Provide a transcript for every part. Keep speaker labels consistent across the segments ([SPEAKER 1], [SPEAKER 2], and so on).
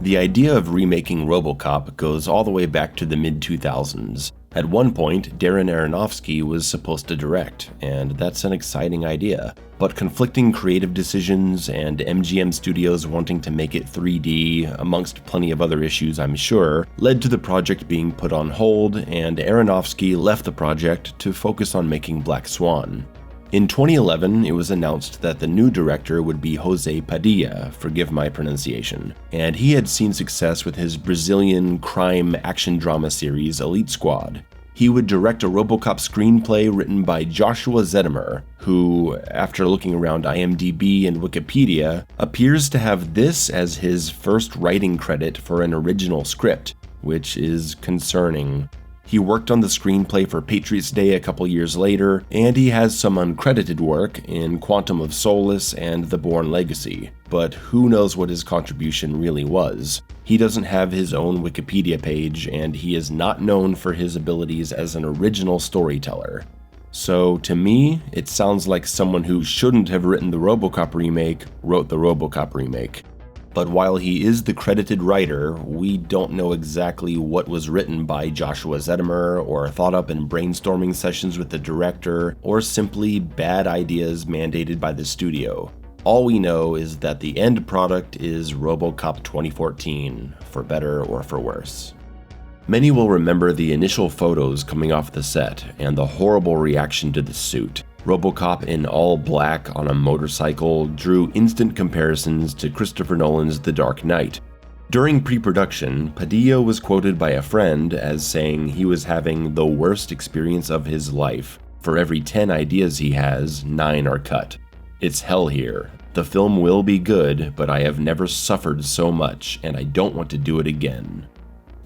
[SPEAKER 1] The idea of remaking Robocop goes all the way back to the mid-2000s. At one point, Darren Aronofsky was supposed to direct, and that's an exciting idea. But conflicting creative decisions and MGM Studios wanting to make it 3D, amongst plenty of other issues I'm sure, led to the project being put on hold, and Aronofsky left the project to focus on making Black Swan. In 2011, it was announced that the new director would be Jose Padilla, forgive my pronunciation, and he had seen success with his Brazilian crime action drama series Elite Squad. He would direct a Robocop screenplay written by Joshua Zedemer, who, after looking around IMDb and Wikipedia, appears to have this as his first writing credit for an original script, which is concerning. He worked on the screenplay for Patriots Day a couple years later, and he has some uncredited work in Quantum of Solace and The Bourne Legacy, but who knows what his contribution really was. He doesn't have his own Wikipedia page, and he is not known for his abilities as an original storyteller. So to me, it sounds like someone who shouldn't have written the Robocop remake wrote the Robocop remake. But while he is the credited writer, we don't know exactly what was written by Joshua Zedemer, or thought up in brainstorming sessions with the director, or simply bad ideas mandated by the studio. All we know is that the end product is Robocop 2014, for better or for worse. Many will remember the initial photos coming off the set, and the horrible reaction to the suit. Robocop in all black on a motorcycle drew instant comparisons to Christopher Nolan's The Dark Knight. During pre-production, Padilla was quoted by a friend as saying he was having the worst experience of his life. For every 10 ideas he has, 9 are cut. It's hell here. The film will be good, but I have never suffered so much, and I don't want to do it again.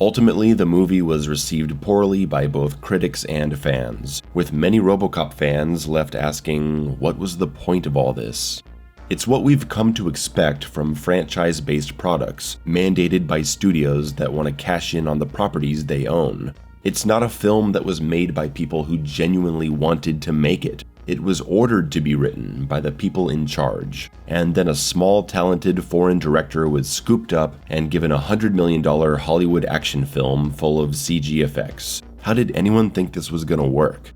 [SPEAKER 1] Ultimately, the movie was received poorly by both critics and fans, with many Robocop fans left asking, what was the point of all this? It's what we've come to expect from franchise-based products, mandated by studios that want to cash in on the properties they own. It's not a film that was made by people who genuinely wanted to make it. It was ordered to be written by the people in charge, and then a small talented foreign director was scooped up and given a $100 million Hollywood action film full of CG effects. How did anyone think this was gonna work?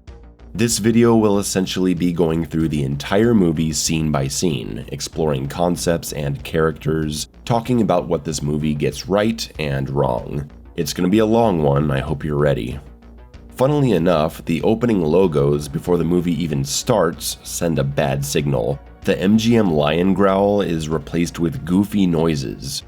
[SPEAKER 1] This video will essentially be going through the entire movie scene by scene, exploring concepts and characters, talking about what this movie gets right and wrong. It's gonna be a long one, I hope you're ready. Funnily enough, the opening logos before the movie even starts send a bad signal. The MGM lion growl is replaced with goofy noises.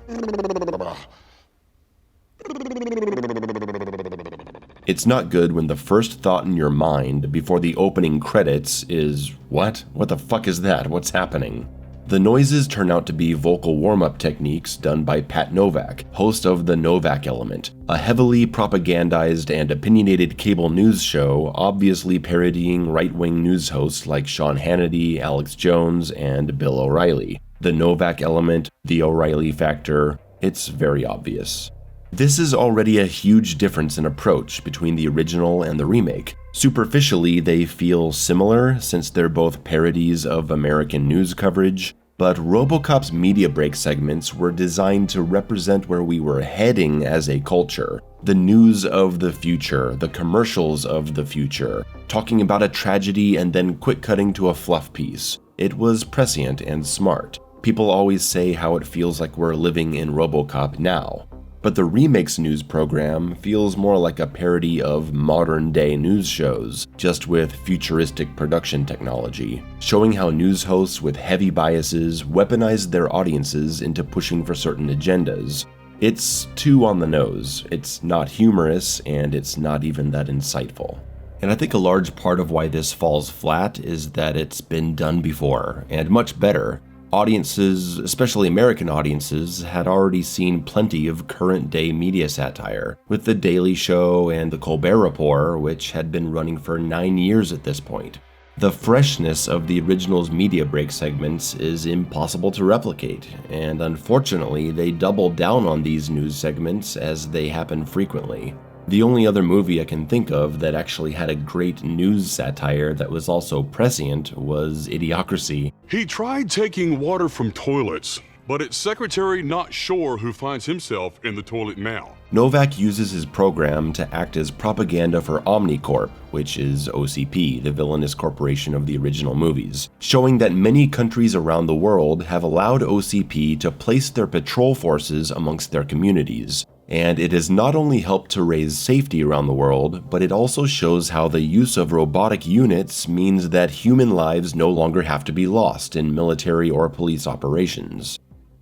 [SPEAKER 1] It's not good when the first thought in your mind before the opening credits is, what? What the fuck is that? What's happening? The noises turn out to be vocal warm-up techniques done by Pat Novak, host of the Novak Element, a heavily propagandized and opinionated cable news show obviously parodying right-wing news hosts like Sean Hannity, Alex Jones, and Bill O'Reilly. The Novak Element, the O'Reilly factor, it's very obvious. This is already a huge difference in approach between the original and the remake. Superficially, they feel similar since they're both parodies of American news coverage, but Robocop's media break segments were designed to represent where we were heading as a culture. The news of the future, the commercials of the future, talking about a tragedy and then quick cutting to a fluff piece. It was prescient and smart. People always say how it feels like we're living in Robocop now. But the remake's news program feels more like a parody of modern-day news shows, just with futuristic production technology, showing how news hosts with heavy biases weaponize their audiences into pushing for certain agendas. It's too on the nose, it's not humorous, and it's not even that insightful. And I think a large part of why this falls flat is that it's been done before, and much better. Audiences, especially American audiences, had already seen plenty of current-day media satire, with The Daily Show and The Colbert Report, which had been running for 9 years at this point. The freshness of the original's media break segments is impossible to replicate, and unfortunately, they doubled down on these news segments as they happen frequently. The only other movie I can think of that actually had a great news satire that was also prescient was Idiocracy.
[SPEAKER 2] He tried taking water from toilets, but its secretary not sure who finds himself in the toilet now.
[SPEAKER 1] Novak uses his program to act as propaganda for Omnicorp, which is OCP, the villainous corporation of the original movies, showing that many countries around the world have allowed OCP to place their patrol forces amongst their communities. And it has not only helped to raise safety around the world, but it also shows how the use of robotic units means that human lives no longer have to be lost in military or police operations.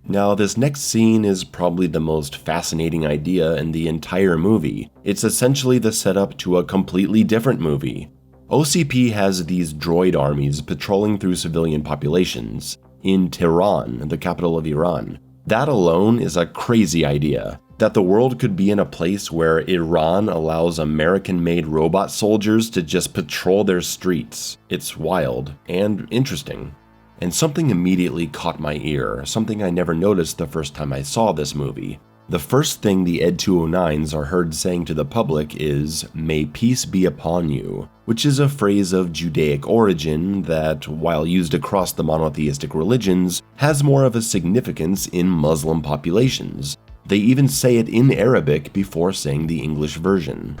[SPEAKER 1] Now, this next scene is probably the most fascinating idea in the entire movie. It's essentially the setup to a completely different movie. OCP has these droid armies patrolling through civilian populations in Tehran, the capital of Iran. That alone is a crazy idea. That the world could be in a place where Iran allows American-made robot soldiers to just patrol their streets. It's wild and interesting. And something immediately caught my ear, something I never noticed the first time I saw this movie. The first thing the Ed 209s are heard saying to the public is, "May peace be upon you," which is a phrase of Judaic origin that, while used across the monotheistic religions, has more of a significance in Muslim populations. They even say it in Arabic before saying the English version.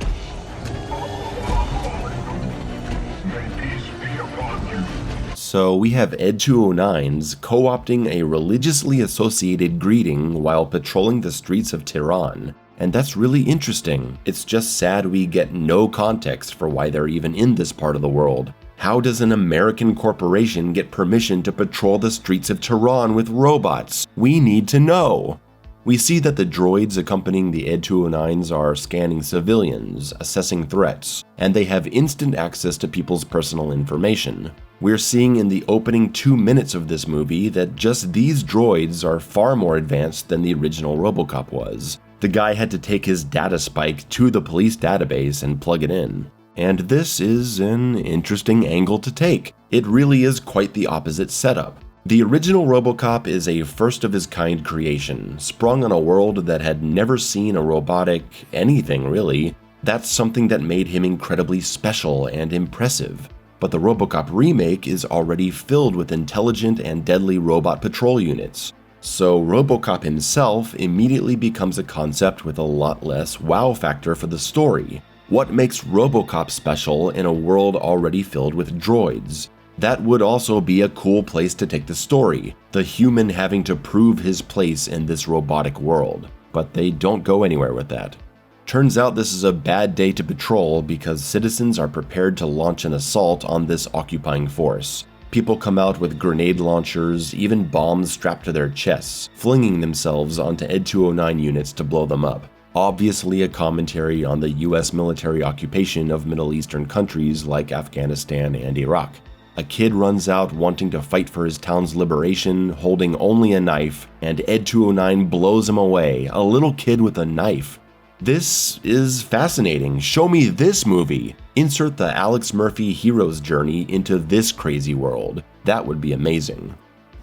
[SPEAKER 1] So we have Ed 209s co-opting a religiously associated greeting while patrolling the streets of Tehran. And that's really interesting. It's just sad we get no context for why they're even in this part of the world. How does an American corporation get permission to patrol the streets of Tehran with robots? We need to know. We see that the droids accompanying the Ed 209s are scanning civilians, assessing threats, and they have instant access to people's personal information. We're seeing in the opening 2 minutes of this movie that just these droids are far more advanced than the original Robocop was. The guy had to take his data spike to the police database and plug it in. And this is an interesting angle to take. It really is quite the opposite setup. The original Robocop is a first-of-his-kind creation, sprung on a world that had never seen a robotic anything really. That's something that made him incredibly special and impressive. But the Robocop remake is already filled with intelligent and deadly robot patrol units. So Robocop himself immediately becomes a concept with a lot less wow factor for the story. What makes Robocop special in a world already filled with droids? That would also be a cool place to take the story, the human having to prove his place in this robotic world. But they don't go anywhere with that. Turns out this is a bad day to patrol because citizens are prepared to launch an assault on this occupying force. People come out with grenade launchers, even bombs strapped to their chests, flinging themselves onto Ed 209 units to blow them up. Obviously a commentary on the US military occupation of Middle Eastern countries like Afghanistan and Iraq. A kid runs out wanting to fight for his town's liberation, holding only a knife, and Ed 209 blows him away, a little kid with a knife. This is fascinating. Show me this movie. Insert the Alex Murphy hero's journey into this crazy world. That would be amazing.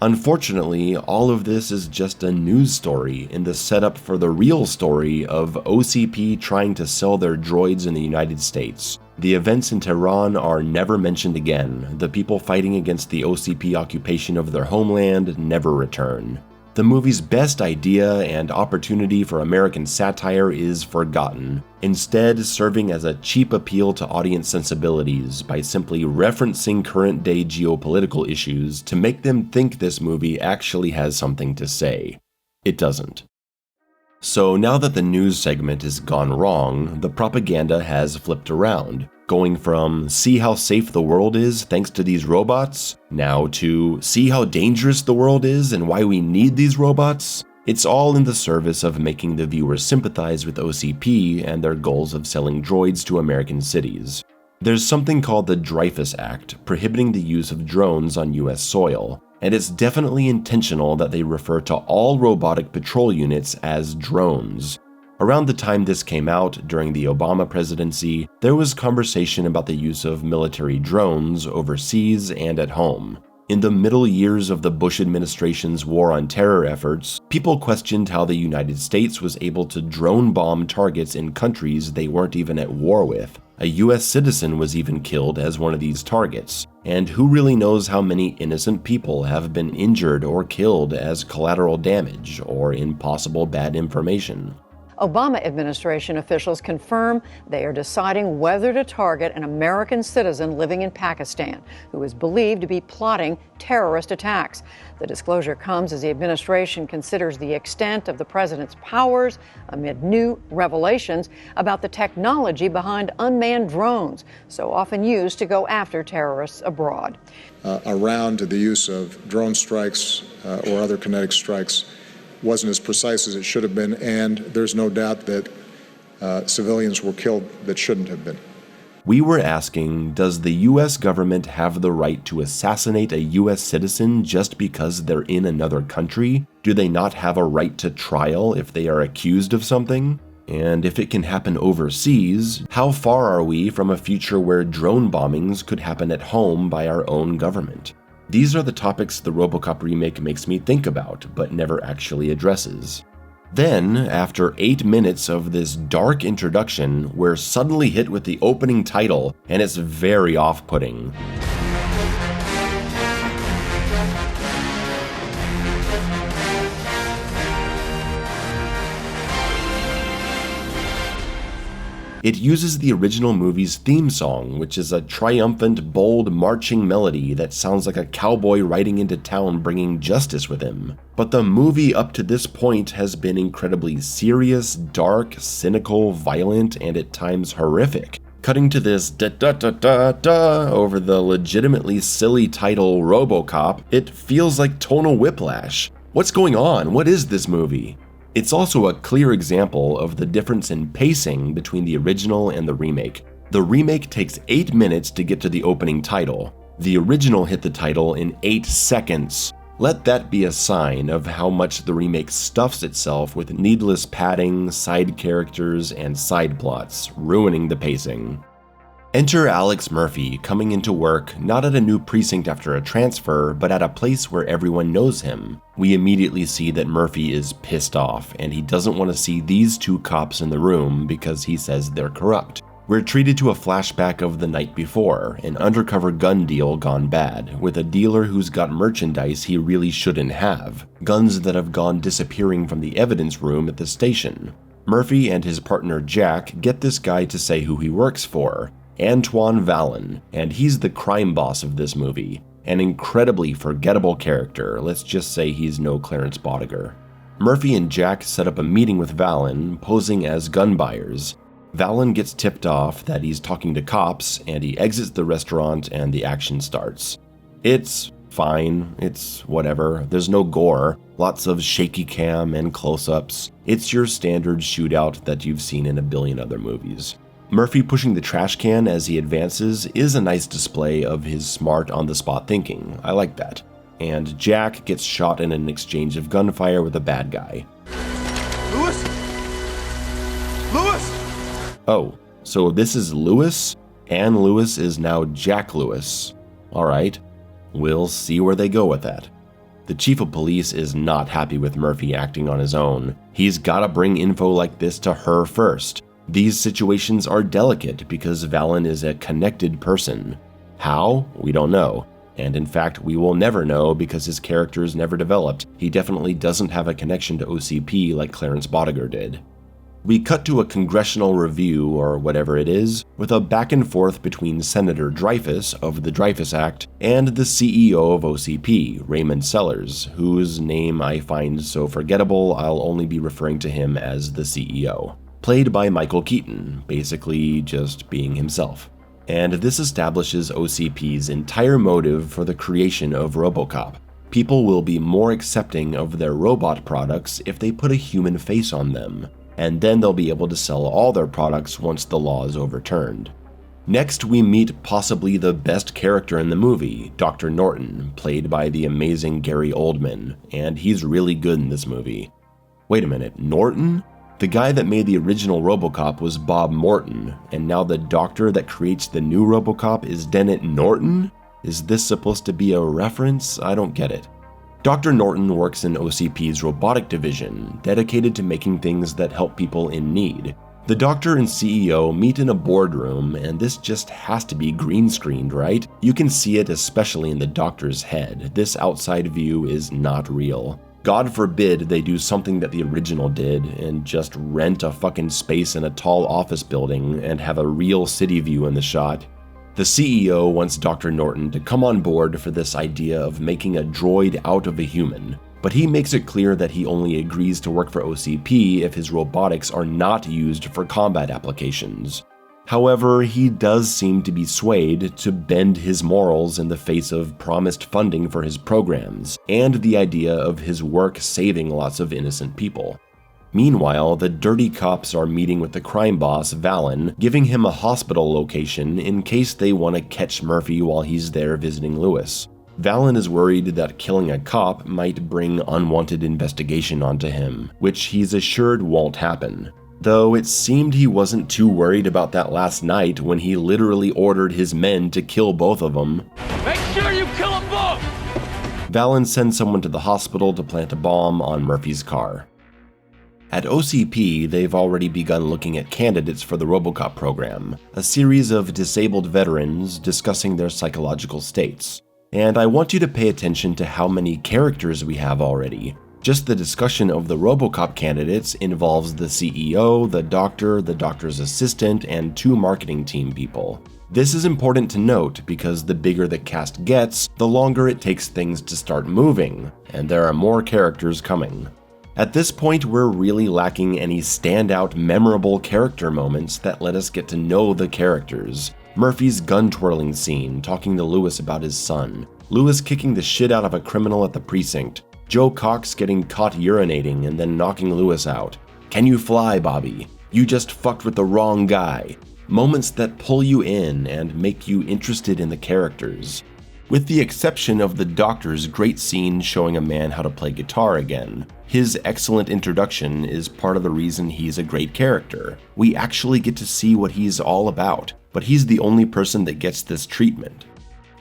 [SPEAKER 1] Unfortunately, all of this is just a news story in the setup for the real story of OCP trying to sell their droids in the United States. The events in Tehran are never mentioned again. The people fighting against the OCP occupation of their homeland never return. The movie's best idea and opportunity for American satire is forgotten, instead serving as a cheap appeal to audience sensibilities by simply referencing current-day geopolitical issues to make them think this movie actually has something to say. It doesn't. So now that the news segment has gone wrong, the propaganda has flipped around, going from see how safe the world is thanks to these robots, now to see how dangerous the world is and why we need these robots. It's all in the service of making the viewer sympathize with OCP and their goals of selling droids to American cities. There's something called the Dreyfus Act, prohibiting the use of drones on US soil, and it's definitely intentional that they refer to all robotic patrol units as drones. Around the time this came out, during the Obama presidency, there was conversation about the use of military drones overseas and at home. In the middle years of the Bush administration's war on terror efforts, people questioned how the United States was able to drone bomb targets in countries they weren't even at war with. A US citizen was even killed as one of these targets, and who really knows how many innocent people have been injured or killed as collateral damage or in possible bad information.
[SPEAKER 3] Obama administration officials confirm they are deciding whether to target an American citizen living in Pakistan who is believed to be plotting terrorist attacks. The disclosure comes as the administration considers the extent of the president's powers amid new revelations about the technology behind unmanned drones, so often used to go after terrorists abroad.
[SPEAKER 4] Around the use of drone strikes or other kinetic strikes wasn't as precise as it should have been, and there's no doubt that civilians were killed that shouldn't have been.
[SPEAKER 1] We were asking, does the US government have the right to assassinate a US citizen just because they're in another country? Do they not have a right to trial if they are accused of something? And if it can happen overseas, how far are we from a future where drone bombings could happen at home by our own government? These are the topics the RoboCop remake makes me think about, but never actually addresses. Then, after 8 minutes of this dark introduction, we're suddenly hit with the opening title, and it's very off-putting. It uses the original movie's theme song, which is a triumphant, bold, marching melody that sounds like a cowboy riding into town bringing justice with him. But the movie up to this point has been incredibly serious, dark, cynical, violent, and at times horrific. Cutting to this da-da-da-da-da over the legitimately silly title RoboCop, it feels like tonal whiplash. What's going on? What is this movie? It's also a clear example of the difference in pacing between the original and the remake. The remake takes 8 minutes to get to the opening title. The original hit the title in 8 seconds. Let that be a sign of how much the remake stuffs itself with needless padding, side characters, and side plots, ruining the pacing. Enter Alex Murphy coming into work not at a new precinct after a transfer, but at a place where everyone knows him. We immediately see that Murphy is pissed off, and he doesn't want to see these two cops in the room because he says they're corrupt. We're treated to a flashback of the night before, an undercover gun deal gone bad, with a dealer who's got merchandise he really shouldn't have, guns that have gone disappearing from the evidence room at the station. Murphy and his partner Jack get this guy to say who he works for, Antoine Vallen, and he's the crime boss of this movie. An incredibly forgettable character, let's just say he's no Clarence Bodiger. Murphy and Jack set up a meeting with Vallen, posing as gun buyers. Vallen gets tipped off that he's talking to cops, and he exits the restaurant and the action starts. It's fine, it's whatever, there's no gore, lots of shaky cam and close-ups. It's your standard shootout that you've seen in a billion other movies. Murphy pushing the trash can as he advances is a nice display of his smart on-the-spot thinking. I like that. And Jack gets shot in an exchange of gunfire with a bad guy.
[SPEAKER 5] Lewis? Lewis!
[SPEAKER 1] Oh, so this is Lewis? And Lewis is now Jack Lewis. Alright, we'll see where they go with that. The chief of police is not happy with Murphy acting on his own. He's gotta bring info like this to her first. These situations are delicate because Vallen is a connected person. How? We don't know. And in fact, we will never know because his character is never developed. He definitely doesn't have a connection to OCP like Clarence Bodiger did. We cut to a congressional review, or whatever it is, with a back and forth between Senator Dreyfus of the Dreyfus Act and the CEO of OCP, Raymond Sellers, whose name I find so forgettable I'll only be referring to him as the CEO. Played by Michael Keaton, basically just being himself. And this establishes OCP's entire motive for the creation of RoboCop. People will be more accepting of their robot products if they put a human face on them, and then they'll be able to sell all their products once the law is overturned. Next, we meet possibly the best character in the movie, Dr. Norton, played by the amazing Gary Oldman, and he's really good in this movie. Wait a minute, Norton? The guy that made the original RoboCop was Bob Morton, and now the doctor that creates the new RoboCop is Dennis Norton? Is this supposed to be a reference? I don't get it. Dr. Norton works in OCP's robotic division, dedicated to making things that help people in need. The doctor and CEO meet in a boardroom, and this just has to be green screened, right? You can see it especially in the doctor's head. This outside view is not real. God forbid they do something that the original did and just rent a fucking space in a tall office building and have a real city view in the shot. The CEO wants Dr. Norton to come on board for this idea of making a droid out of a human, but he makes it clear that he only agrees to work for OCP if his robotics are not used for combat applications. However, he does seem to be swayed to bend his morals in the face of promised funding for his programs, and the idea of his work saving lots of innocent people. Meanwhile, the dirty cops are meeting with the crime boss, Vallen, giving him a hospital location in case they want to catch Murphy while he's there visiting Lewis. Vallen is worried that killing a cop might bring unwanted investigation onto him, which he's assured won't happen. Though it seemed he wasn't too worried about that last night when he literally ordered his men to kill both of them.
[SPEAKER 5] Make sure you kill them both!
[SPEAKER 1] Vallen sends someone to the hospital to plant a bomb on Murphy's car. At OCP, they've already begun looking at candidates for the Robocop program, a series of disabled veterans discussing their psychological states. And I want you to pay attention to how many characters we have already. Just the discussion of the Robocop candidates involves the CEO, the doctor's assistant, and 2 marketing team people. This is important to note because the bigger the cast gets, the longer it takes things to start moving, and there are more characters coming. At this point, we're really lacking any standout, memorable character moments that let us get to know the characters. Murphy's gun-twirling scene, talking to Lewis about his son. Lewis kicking the shit out of a criminal at the precinct. Joe Cox getting caught urinating and then knocking Lewis out. Can you fly, Bobby? You just fucked with the wrong guy. Moments that pull you in and make you interested in the characters. With the exception of the doctor's great scene showing a man how to play guitar again. His excellent introduction is part of the reason he's a great character. We actually get to see what he's all about, but he's the only person that gets this treatment.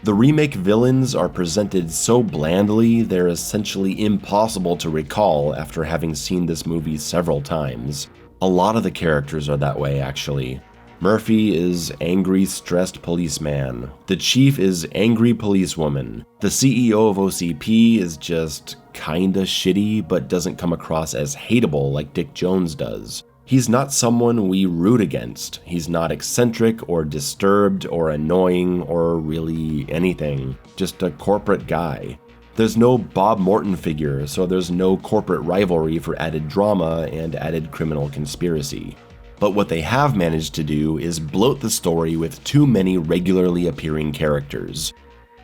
[SPEAKER 1] The remake villains are presented so blandly they're essentially impossible to recall after having seen this movie several times. A lot of the characters are that way, actually. Murphy is angry, stressed policeman. The chief is angry policewoman. The CEO of OCP is just kinda shitty, but doesn't come across as hateable like Dick Jones does. He's not someone we root against. He's not eccentric or disturbed or annoying or really anything. Just a corporate guy. There's no Bob Morton figure, so there's no corporate rivalry for added drama and added criminal conspiracy. But what they have managed to do is bloat the story with too many regularly appearing characters.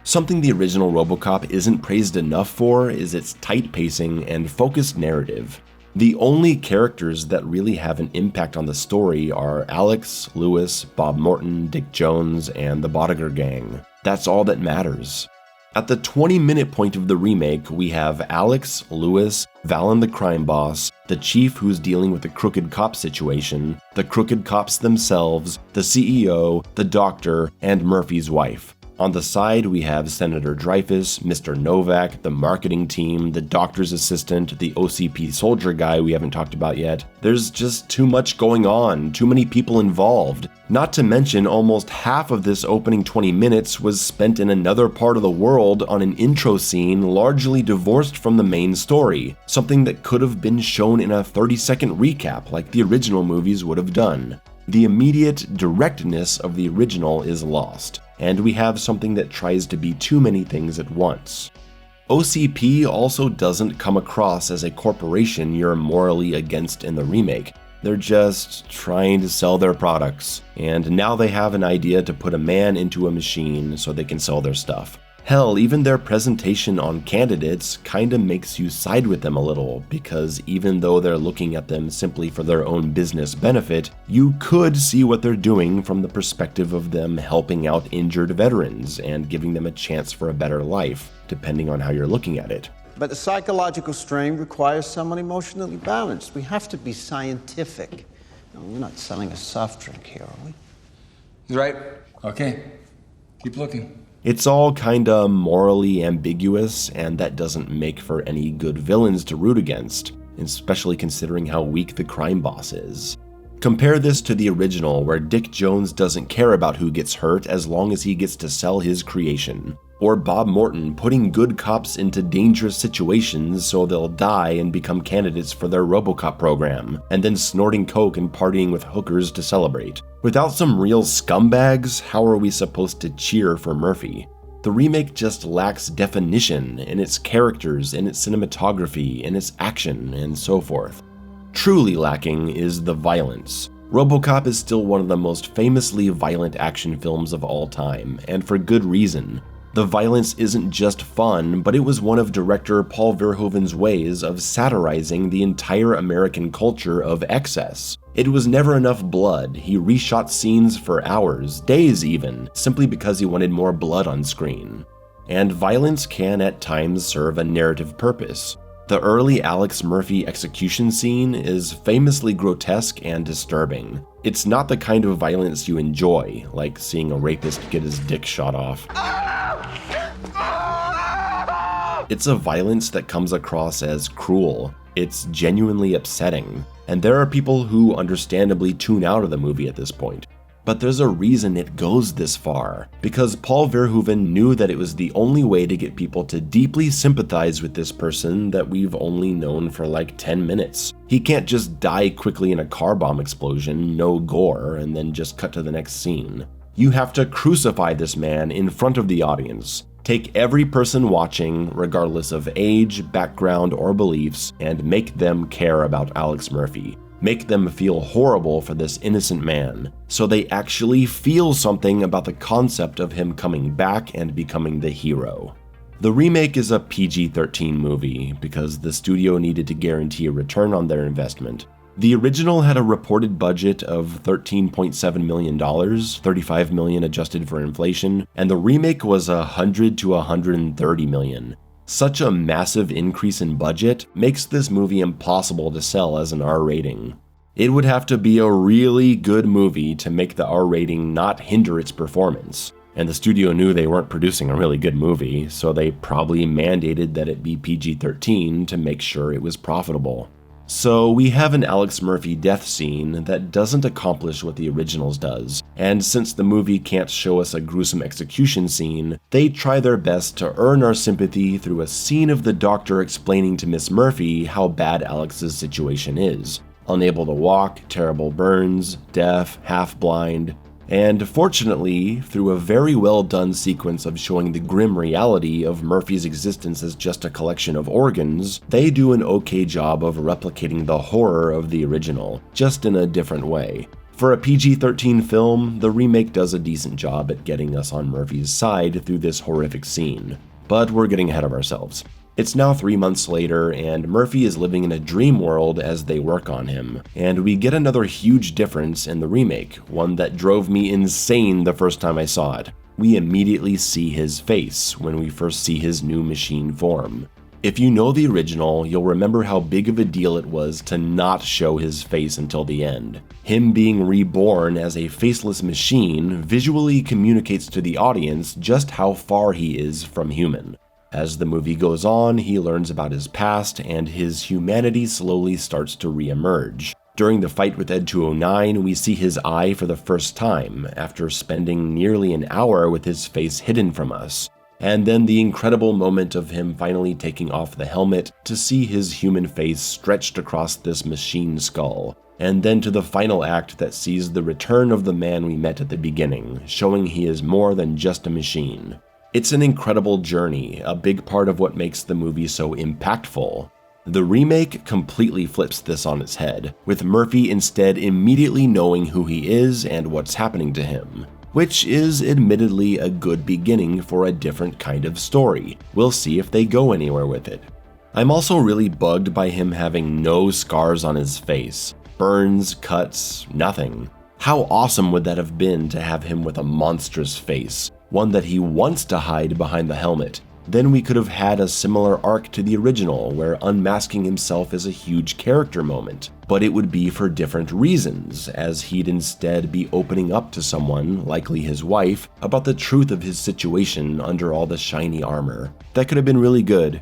[SPEAKER 1] Something the original Robocop isn't praised enough for is its tight pacing and focused narrative. The only characters that really have an impact on the story are Alex, Lewis, Bob Morton, Dick Jones, and the Boddiger gang. That's all that matters. At the 20-minute point of the remake, we have Alex, Lewis, Vallen the crime boss, the chief who's dealing with the crooked cop situation, the crooked cops themselves, the CEO, the doctor, and Murphy's wife. On the side, we have Senator Dreyfus, Mr. Novak, the marketing team, the doctor's assistant, the OCP soldier guy we haven't talked about yet. There's just too much going on, too many people involved. Not to mention, almost half of this opening 20 minutes was spent in another part of the world on an intro scene largely divorced from the main story, something that could have been shown in a 30-second recap like the original movies would have done. The immediate directness of the original is lost, and we have something that tries to be too many things at once. OCP also doesn't come across as a corporation you're morally against in the remake. They're just trying to sell their products, and now they have an idea to put a man into a machine so they can sell their stuff. Hell, even their presentation on candidates kinda makes you side with them a little, because even though they're looking at them simply for their own business benefit, you could see what they're doing from the perspective of them helping out injured veterans and giving them a chance for a better life, depending on how you're looking at it.
[SPEAKER 6] But the psychological strain requires someone emotionally balanced. We have to be scientific. No, we're not selling a soft drink here, are we?
[SPEAKER 7] He's right. Okay. Keep looking.
[SPEAKER 1] It's all kinda morally ambiguous, and that doesn't make for any good villains to root against, especially considering how weak the crime boss is. Compare this to the original, where Dick Jones doesn't care about who gets hurt as long as he gets to sell his creation. Or Bob Morton putting good cops into dangerous situations so they'll die and become candidates for their Robocop program, and then snorting coke and partying with hookers to celebrate. Without some real scumbags, how are we supposed to cheer for Murphy? The remake just lacks definition in its characters, in its cinematography, in its action, and so forth. Truly lacking is the violence. Robocop is still one of the most famously violent action films of all time, and for good reason. The violence isn't just fun, but it was one of director Paul Verhoeven's ways of satirizing the entire American culture of excess. It was never enough blood. He reshot scenes for hours, days even, simply because he wanted more blood on screen. And violence can at times serve a narrative purpose. The early Alex Murphy execution scene is famously grotesque and disturbing. It's not the kind of violence you enjoy, like seeing a rapist get his dick shot off. It's a violence that comes across as cruel. It's genuinely upsetting. And there are people who understandably tune out of the movie at this point. But there's a reason it goes this far, because Paul Verhoeven knew that it was the only way to get people to deeply sympathize with this person that we've only known for like 10 minutes. He can't just die quickly in a car bomb explosion, no gore, and then just cut to the next scene. You have to crucify this man in front of the audience. Take every person watching, regardless of age, background, or beliefs, and make them care about Alex Murphy. Make them feel horrible for this innocent man, so they actually feel something about the concept of him coming back and becoming the hero. The remake is a PG-13 movie because the studio needed to guarantee a return on their investment. The original had a reported budget of $13.7 million, $35 million adjusted for inflation, and the remake was $100 to $130 million. Such a massive increase in budget makes this movie impossible to sell as an R rating. It would have to be a really good movie to make the R rating not hinder its performance. And the studio knew they weren't producing a really good movie, so they probably mandated that it be PG-13 to make sure it was profitable. So we have an Alex Murphy death scene that doesn't accomplish what the originals does, and since the movie can't show us a gruesome execution scene, they try their best to earn our sympathy through a scene of the doctor explaining to Miss Murphy how bad Alex's situation is. Unable to walk, terrible burns, deaf, half-blind, and fortunately, through a very well done sequence of showing the grim reality of Murphy's existence as just a collection of organs, they do an okay job of replicating the horror of the original, just in a different way. For a PG-13 film, the remake does a decent job at getting us on Murphy's side through this horrific scene. But we're getting ahead of ourselves. It's now 3 months later, and Murphy is living in a dream world as they work on him, and we get another huge difference in the remake, one that drove me insane the first time I saw it. We immediately see his face when we first see his new machine form. If you know the original, you'll remember how big of a deal it was to not show his face until the end. Him being reborn as a faceless machine visually communicates to the audience just how far he is from human. As the movie goes on, he learns about his past, and his humanity slowly starts to re-emerge. During the fight with Ed 209, we see his eye for the first time, after spending nearly an hour with his face hidden from us. And then the incredible moment of him finally taking off the helmet to see his human face stretched across this machine skull. And then to the final act that sees the return of the man we met at the beginning, showing he is more than just a machine. It's an incredible journey, a big part of what makes the movie so impactful. The remake completely flips this on its head, with Murphy instead immediately knowing who he is and what's happening to him, which is admittedly a good beginning for a different kind of story. We'll see if they go anywhere with it. I'm also really bugged by him having no scars on his face. Burns, cuts, nothing. How awesome would that have been to have him with a monstrous face? One that he wants to hide behind the helmet. Then we could have had a similar arc to the original, where unmasking himself is a huge character moment, but it would be for different reasons, as he'd instead be opening up to someone, likely his wife, about the truth of his situation under all the shiny armor. That could have been really good.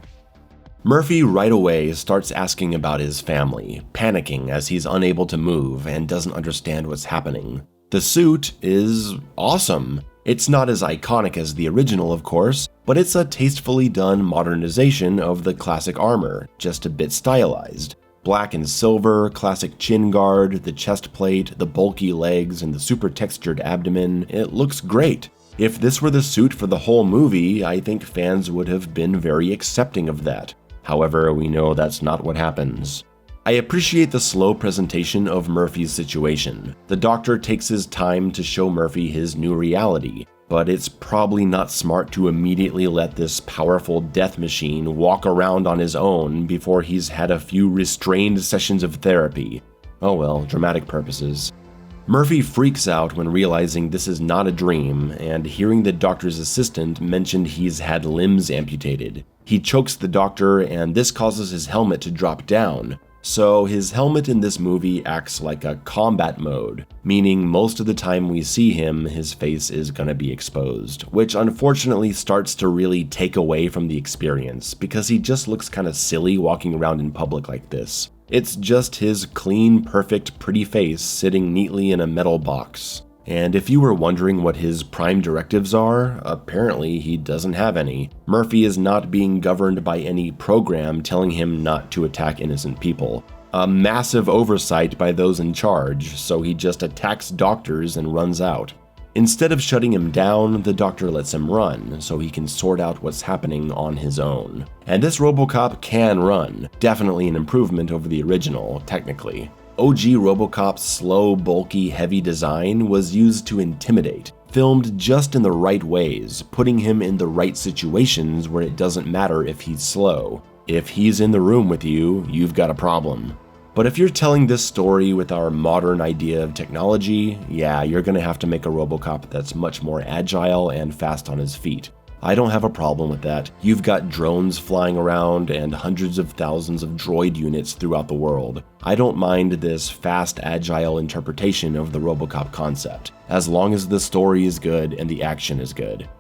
[SPEAKER 1] Murphy right away starts asking about his family, panicking as he's unable to move and doesn't understand what's happening. The suit is awesome. It's not as iconic as the original, of course, but it's a tastefully done modernization of the classic armor, just a bit stylized. Black and silver, classic chin guard, the chest plate, the bulky legs, and the super textured abdomen, it looks great. If this were the suit for the whole movie, I think fans would have been very accepting of that. However, we know that's not what happens. I appreciate the slow presentation of Murphy's situation. The doctor takes his time to show Murphy his new reality, but it's probably not smart to immediately let this powerful death machine walk around on his own before he's had a few restrained sessions of therapy. Oh well, dramatic purposes. Murphy freaks out when realizing this is not a dream and hearing the doctor's assistant mention he's had limbs amputated. He chokes the doctor and this causes his helmet to drop down. So his helmet in this movie acts like a combat mode, meaning most of the time we see him, his face is gonna be exposed, which unfortunately starts to really take away from the experience because he just looks kinda silly walking around in public like this. It's just his clean, perfect, pretty face sitting neatly in a metal box. And if you were wondering what his prime directives are, apparently he doesn't have any. Murphy is not being governed by any program telling him not to attack innocent people. A massive oversight by those in charge, so he just attacks doctors and runs out. Instead of shutting him down, the doctor lets him run, so he can sort out what's happening on his own. And this Robocop can run, definitely an improvement over the original, technically. OG Robocop's slow, bulky, heavy design was used to intimidate, filmed just in the right ways, putting him in the right situations where it doesn't matter if he's slow. If he's in the room with you, you've got a problem. But if you're telling this story with our modern idea of technology, yeah, you're gonna have to make a Robocop that's much more agile and fast on his feet. I don't have a problem with that. You've got drones flying around and hundreds of thousands of droid units throughout the world. I don't mind this fast, agile interpretation of the Robocop concept, as long as the story is good and the action is good.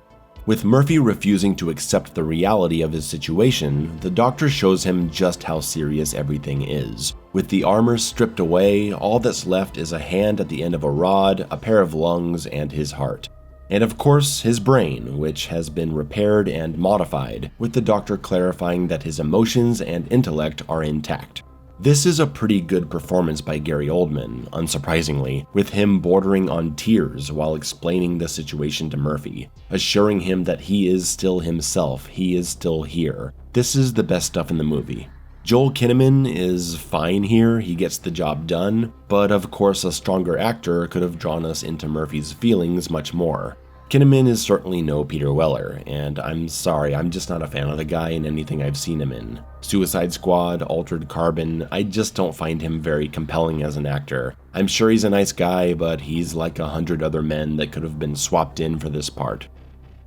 [SPEAKER 1] With Murphy refusing to accept the reality of his situation, the doctor shows him just how serious everything is. With the armor stripped away, all that's left is a hand at the end of a rod, a pair of lungs, and his heart. And of course, his brain, which has been repaired and modified, with the doctor clarifying that his emotions and intellect are intact. This is a pretty good performance by Gary Oldman, unsurprisingly, with him bordering on tears while explaining the situation to Murphy, assuring him that he is still himself, he is still here. This is the best stuff in the movie. Joel Kinnaman is fine here, he gets the job done, but of course a stronger actor could have drawn us into Murphy's feelings much more. Kinnaman is certainly no Peter Weller, and I'm sorry, I'm just not a fan of the guy in anything I've seen him in. Suicide Squad, Altered Carbon, I just don't find him very compelling as an actor. I'm sure he's a nice guy, but he's like 100 other men that could have been swapped in for this part.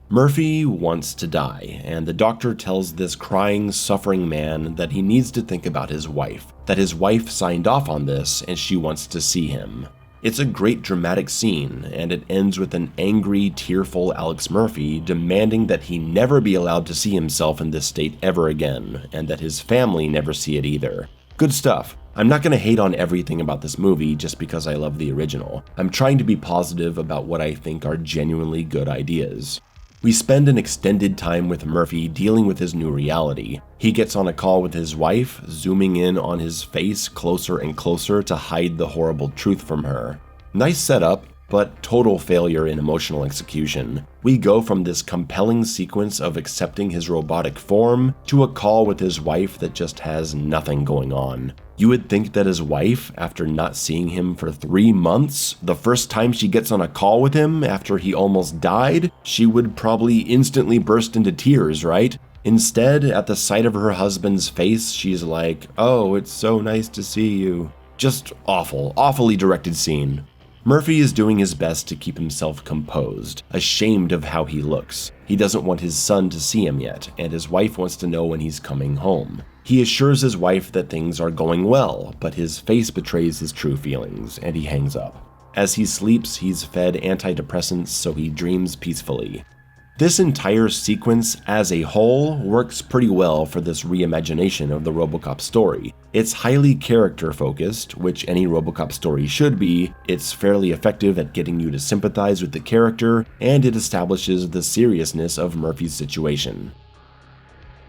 [SPEAKER 1] Murphy wants to die, and the doctor tells this crying, suffering man that he needs to think about his wife, that his wife signed off on this and she wants to see him. It's a great dramatic scene, and it ends with an angry, tearful Alex Murphy demanding that he never be allowed to see himself in this state ever again, and that his family never see it either. Good stuff. I'm not going to hate on everything about this movie just because I love the original. I'm trying to be positive about what I think are genuinely good ideas. We spend an extended time with Murphy dealing with his new reality. He gets on a call with his wife, zooming in on his face closer and closer to hide the horrible truth from her. Nice setup, but total failure in emotional execution. We go from this compelling sequence of accepting his robotic form to a call with his wife that just has nothing going on. You would think that his wife, after not seeing him for 3 months, the first time she gets on a call with him after he almost died, she would probably instantly burst into tears, right? Instead, at the sight of her husband's face, she's like, "Oh, it's so nice to see you." Just awful, awfully directed scene. Murphy is doing his best to keep himself composed, ashamed of how he looks. He doesn't want his son to see him yet, and his wife wants to know when he's coming home. He assures his wife that things are going well, but his face betrays his true feelings, and he hangs up. As he sleeps, he's fed antidepressants, so he dreams peacefully. This entire sequence as a whole works pretty well for this reimagination of the RoboCop story. It's highly character-focused, which any RoboCop story should be, it's fairly effective at getting you to sympathize with the character, and it establishes the seriousness of Murphy's situation.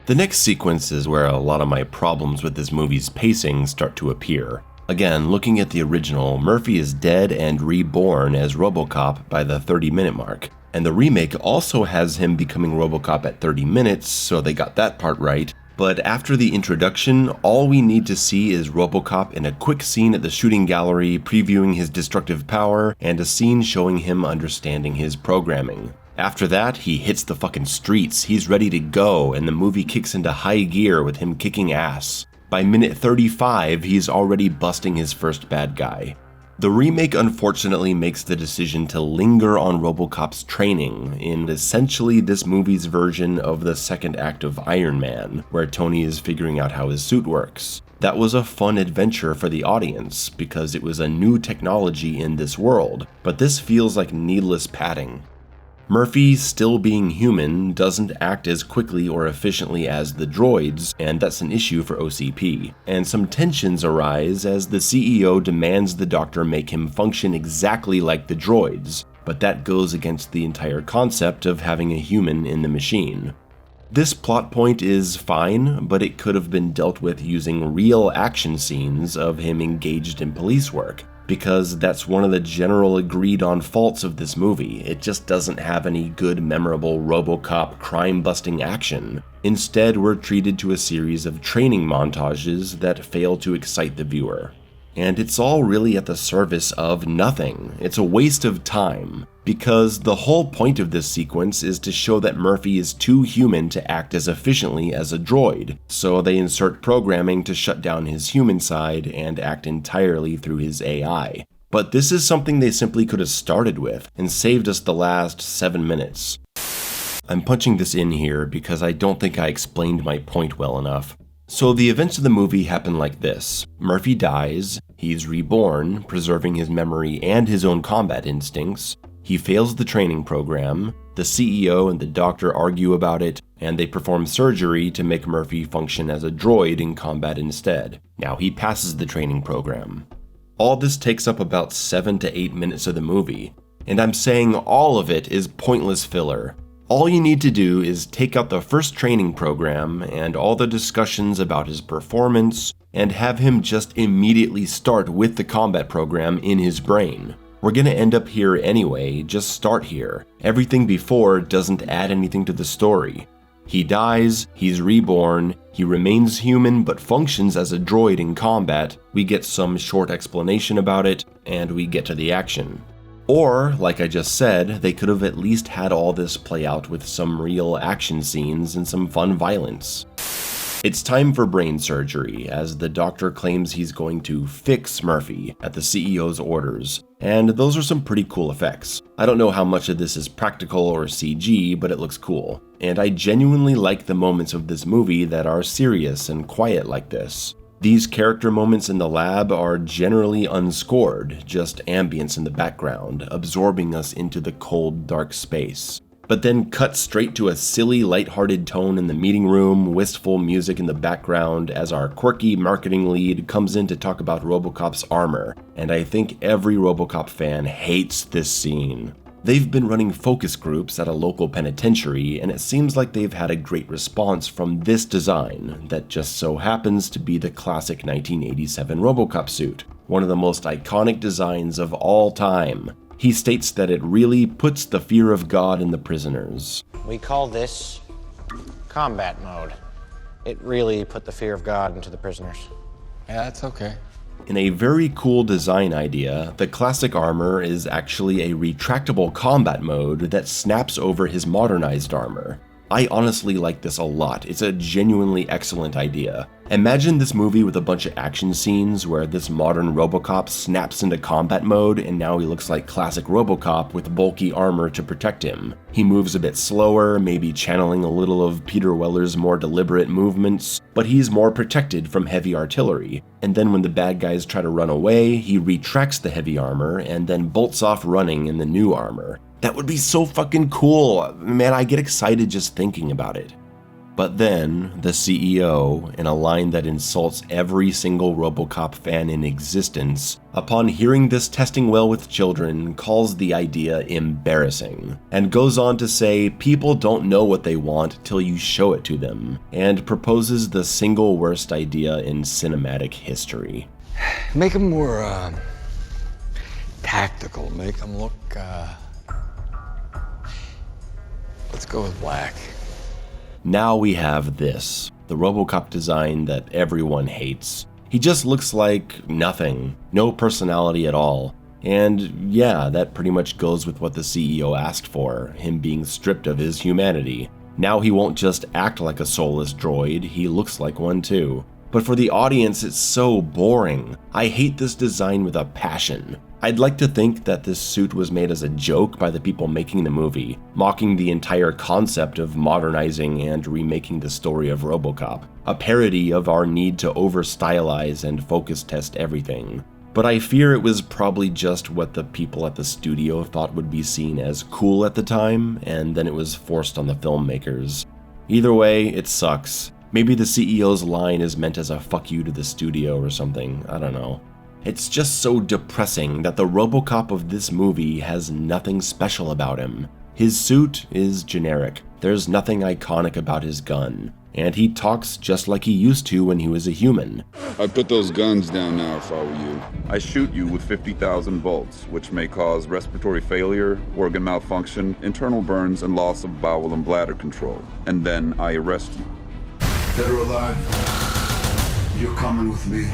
[SPEAKER 1] The next sequence is where a lot of my problems with this movie's pacing start to appear. Again, looking at the original, Murphy is dead and reborn as RoboCop by the 30-minute mark. And the remake also has him becoming RoboCop at 30 minutes, so they got that part right. But after the introduction, all we need to see is RoboCop in a quick scene at the shooting gallery previewing his destructive power, and a scene showing him understanding his programming. After that, he hits the fucking streets, he's ready to go, and the movie kicks into high gear with him kicking ass. By minute 35, he's already busting his first bad guy. The remake unfortunately makes the decision to linger on RoboCop's training in essentially this movie's version of the second act of Iron Man, where Tony is figuring out how his suit works. That was a fun adventure for the audience, because it was a new technology in this world, but this feels like needless padding. Murphy, still being human, doesn't act as quickly or efficiently as the droids, and that's an issue for OCP. And some tensions arise as the CEO demands the Doctor make him function exactly like the droids, but that goes against the entire concept of having a human in the machine. This plot point is fine, but it could have been dealt with using real action scenes of him engaged in police work, because that's one of the general agreed on faults of this movie. It just doesn't have any good, memorable RoboCop crime-busting action. Instead, we're treated to a series of training montages that fail to excite the viewer. And it's all really at the service of nothing. It's a waste of time, because the whole point of this sequence is to show that Murphy is too human to act as efficiently as a droid, so they insert programming to shut down his human side and act entirely through his AI. But this is something they simply could have started with and saved us the last 7 minutes. I'm punching this in here because I don't think I explained my point well enough. So the events of the movie happen like this. Murphy dies, he's reborn, preserving his memory and his own combat instincts. He fails the training program, the CEO and the Doctor argue about it, and they perform surgery to make Murphy function as a droid in combat instead. Now he passes the training program. All this takes up about 7 to 8 minutes of the movie, and I'm saying all of it is pointless filler. All you need to do is take out the first training program and all the discussions about his performance, and have him just immediately start with the combat program in his brain. We're gonna end up here anyway, just start here. Everything before doesn't add anything to the story. He dies, he's reborn, he remains human but functions as a droid in combat, we get some short explanation about it, and we get to the action. Or, like I just said, they could have at least had all this play out with some real action scenes and some fun violence. It's time for brain surgery, as the Doctor claims he's going to fix Murphy at the CEO's orders, and those are some pretty cool effects. I don't know how much of this is practical or CG, but it looks cool. And I genuinely like the moments of this movie that are serious and quiet like this. These character moments in the lab are generally unscored, just ambience in the background, absorbing us into the cold, dark space. But then cut straight to a silly, lighthearted tone in the meeting room, wistful music in the background as our quirky marketing lead comes in to talk about RoboCop's armor, and I think every RoboCop fan hates this scene. They've been running focus groups at a local penitentiary, and it seems like they've had a great response from this design that just so happens to be the classic 1987 RoboCop suit, one of the most iconic designs of all time. He states that it really puts the fear of God in the prisoners.
[SPEAKER 8] We call this combat mode. It really put the fear of God into the prisoners.
[SPEAKER 7] Yeah, that's okay.
[SPEAKER 1] In a very cool design idea, the classic armor is actually a retractable combat mode that snaps over his modernized armor. I honestly like this a lot. It's a genuinely excellent idea. Imagine this movie with a bunch of action scenes where this modern RoboCop snaps into combat mode and now he looks like classic RoboCop with bulky armor to protect him. He moves a bit slower, maybe channeling a little of Peter Weller's more deliberate movements, but he's more protected from heavy artillery. And then when the bad guys try to run away, he retracts the heavy armor and then bolts off running in the new armor. That would be so fucking cool. Man, I get excited just thinking about it. But then, the CEO, in a line that insults every single RoboCop fan in existence, upon hearing this testing well with children, calls the idea embarrassing, and goes on to say people don't know what they want till you show it to them, and proposes the single worst idea in cinematic history.
[SPEAKER 7] Make them more, tactical. Make them look, let's go with black.
[SPEAKER 1] Now we have this, the RoboCop design that everyone hates. He just looks like nothing, no personality at all. And yeah, that pretty much goes with what the CEO asked for, him being stripped of his humanity. Now he won't just act like a soulless droid, he looks like one too. But for the audience, it's so boring. I hate this design with a passion. I'd like to think that this suit was made as a joke by the people making the movie, mocking the entire concept of modernizing and remaking the story of RoboCop, a parody of our need to over-stylize and focus test everything. But I fear it was probably just what the people at the studio thought would be seen as cool at the time, and then it was forced on the filmmakers. Either way, it sucks. Maybe the CEO's line is meant as a fuck you to the studio or something, I don't know. It's just so depressing that the RoboCop of this movie has nothing special about him. His suit is generic, there's nothing iconic about his gun, and he talks just like he used to when he was a human.
[SPEAKER 9] I'd put those guns down now if I were you.
[SPEAKER 10] I shoot you with 50,000 volts, which may cause respiratory failure, organ malfunction, internal burns, and loss of bowel and bladder control. And then I arrest you.
[SPEAKER 9] Dead or alive, you're coming with me.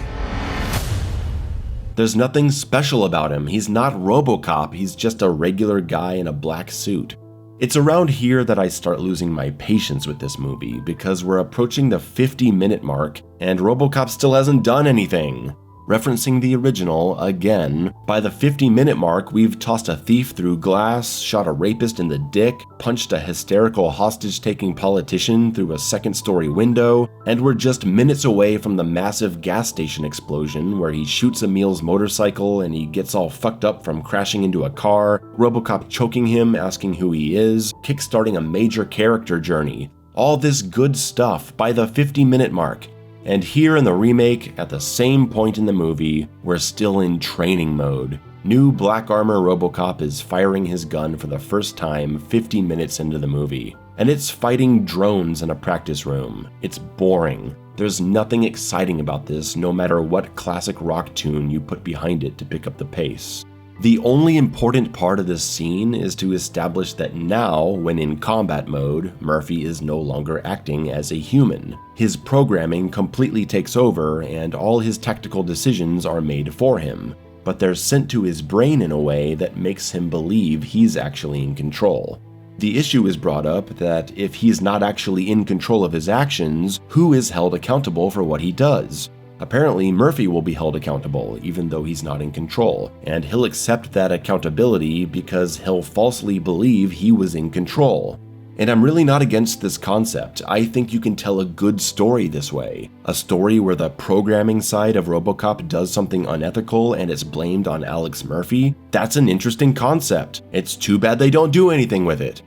[SPEAKER 1] There's nothing special about him. He's not RoboCop, he's just a regular guy in a black suit. It's around here that I start losing my patience with this movie, because we're approaching the 50-minute mark, and RoboCop still hasn't done anything. Referencing the original, again, by the 50-minute mark, we've tossed a thief through glass, shot a rapist in the dick, punched a hysterical hostage-taking politician through a second-story window, and we're just minutes away from the massive gas station explosion where he shoots Emil's motorcycle and he gets all fucked up from crashing into a car, RoboCop choking him, asking who he is, kickstarting a major character journey. All this good stuff by the 50-minute mark. And here in the remake, at the same point in the movie, we're still in training mode. New Black Armor RoboCop is firing his gun for the first time 50 minutes into the movie. And it's fighting drones in a practice room. It's boring. There's nothing exciting about this, no matter what classic rock tune you put behind it to pick up the pace. The only important part of this scene is to establish that now, when in combat mode, Murphy is no longer acting as a human. His programming completely takes over and all his tactical decisions are made for him, but they're sent to his brain in a way that makes him believe he's actually in control. The issue is brought up that if he's not actually in control of his actions, who is held accountable for what he does? Apparently, Murphy will be held accountable, even though he's not in control, and he'll accept that accountability because he'll falsely believe he was in control. And I'm really not against this concept. I think you can tell a good story this way. A story where the programming side of RoboCop does something unethical and it's blamed on Alex Murphy. That's an interesting concept. It's too bad they don't do anything with it.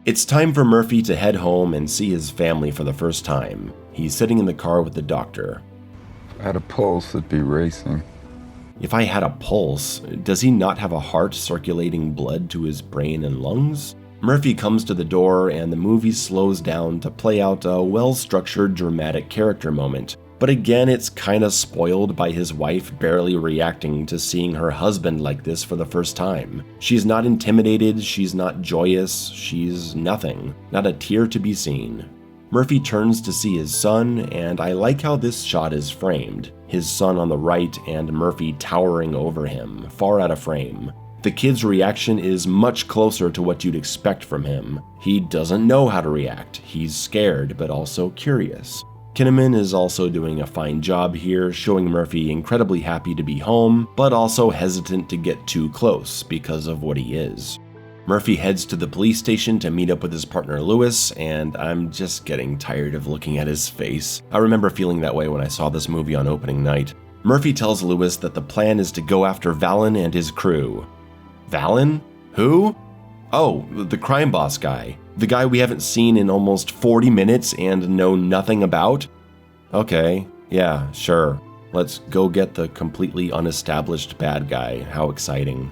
[SPEAKER 1] It's time for Murphy to head home and see his family for the first time. He's sitting in the car with the doctor.
[SPEAKER 10] If I had a pulse, it'd be racing.
[SPEAKER 1] If I had a pulse, does he not have a heart circulating blood to his brain and lungs? Murphy comes to the door and the movie slows down to play out a well-structured dramatic character moment. But again, it's kinda spoiled by his wife barely reacting to seeing her husband like this for the first time. She's not intimidated, she's not joyous, she's nothing. Not a tear to be seen. Murphy turns to see his son, and I like how this shot is framed. His son on the right and Murphy towering over him, far out of frame. The kid's reaction is much closer to what you'd expect from him. He doesn't know how to react. He's scared, but also curious. Kinnaman is also doing a fine job here, showing Murphy incredibly happy to be home, but also hesitant to get too close because of what he is. Murphy heads to the police station to meet up with his partner Lewis, and I'm just getting tired of looking at his face. I remember feeling that way when I saw this movie on opening night. Murphy tells Lewis that the plan is to go after Vallen and his crew. Vallen? Who? Oh, the crime boss guy. The guy we haven't seen in almost 40 minutes and know nothing about? Okay, yeah, sure. Let's go get the completely unestablished bad guy. How exciting.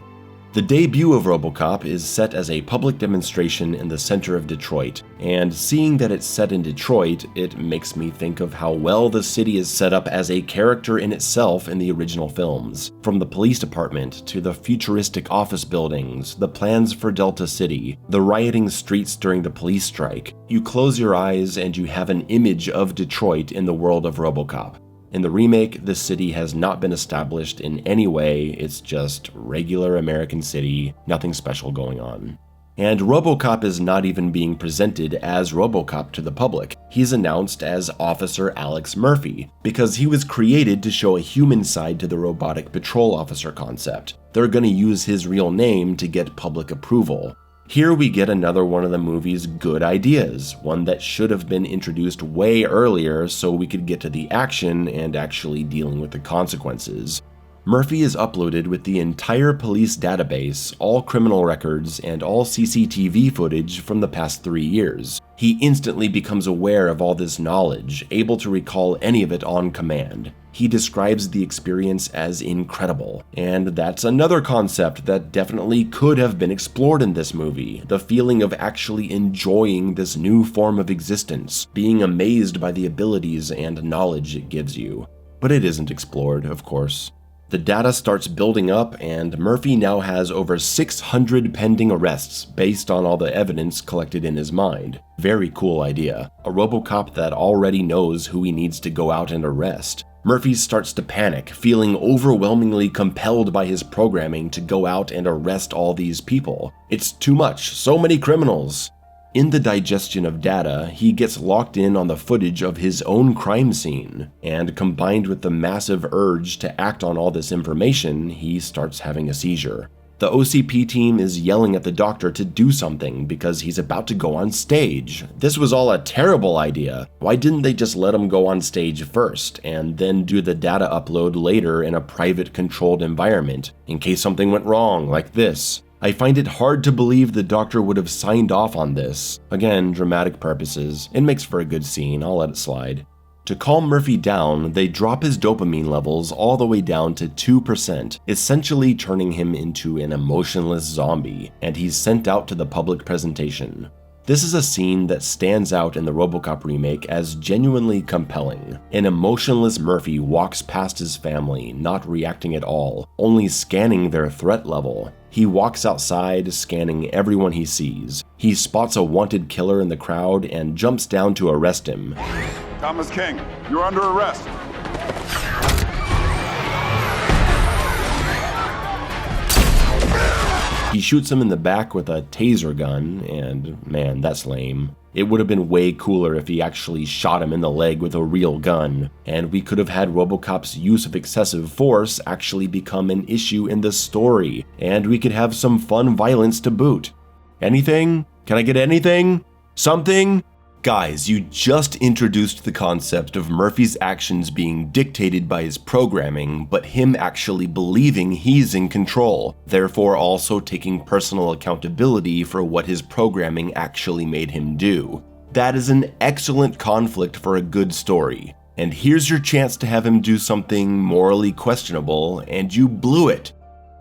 [SPEAKER 1] The debut of RoboCop is set as a public demonstration in the center of Detroit, and seeing that it's set in Detroit, it makes me think of how well the city is set up as a character in itself in the original films. From the police department to the futuristic office buildings, the plans for Delta City, the rioting streets during the police strike, you close your eyes and you have an image of Detroit in the world of RoboCop. In the remake, the city has not been established in any way, it's just regular American city, nothing special going on. And RoboCop is not even being presented as RoboCop to the public. He's announced as Officer Alex Murphy, because he was created to show a human side to the robotic patrol officer concept. They're gonna use his real name to get public approval. Here we get another one of the movie's good ideas, one that should have been introduced way earlier so we could get to the action and actually dealing with the consequences. Murphy is uploaded with the entire police database, all criminal records, and all CCTV footage from the past 3 years. He instantly becomes aware of all this knowledge, able to recall any of it on command. He describes the experience as incredible, and that's another concept that definitely could have been explored in this movie, the feeling of actually enjoying this new form of existence, being amazed by the abilities and knowledge it gives you. But it isn't explored, of course. The data starts building up, and Murphy now has over 600 pending arrests based on all the evidence collected in his mind. Very cool idea. A RoboCop that already knows who he needs to go out and arrest. Murphy starts to panic, feeling overwhelmingly compelled by his programming to go out and arrest all these people. It's too much, so many criminals. In the digestion of data, he gets locked in on the footage of his own crime scene, and combined with the massive urge to act on all this information, he starts having a seizure. The OCP team is yelling at the doctor to do something because he's about to go on stage. This was all a terrible idea. Why didn't they just let him go on stage first, and then do the data upload later in a private controlled environment, in case something went wrong, like this? I find it hard to believe the doctor would have signed off on this. Again, dramatic purposes. It makes for a good scene, I'll let it slide. To calm Murphy down, they drop his dopamine levels all the way down to 2%, essentially turning him into an emotionless zombie, and he's sent out to the public presentation. This is a scene that stands out in the RoboCop remake as genuinely compelling. An emotionless Murphy walks past his family, not reacting at all, only scanning their threat level. He walks outside, scanning everyone he sees. He spots a wanted killer in the crowd and jumps down to arrest him.
[SPEAKER 10] Thomas King, you're under arrest.
[SPEAKER 1] He shoots him in the back with a taser gun, and man, that's lame. It would have been way cooler if he actually shot him in the leg with a real gun, and we could have had RoboCop's use of excessive force actually become an issue in the story, and we could have some fun violence to boot. Anything? Can I get anything? Something? Guys, you just introduced the concept of Murphy's actions being dictated by his programming, but him actually believing he's in control, therefore also taking personal accountability for what his programming actually made him do. That is an excellent conflict for a good story. And here's your chance to have him do something morally questionable, and you blew it.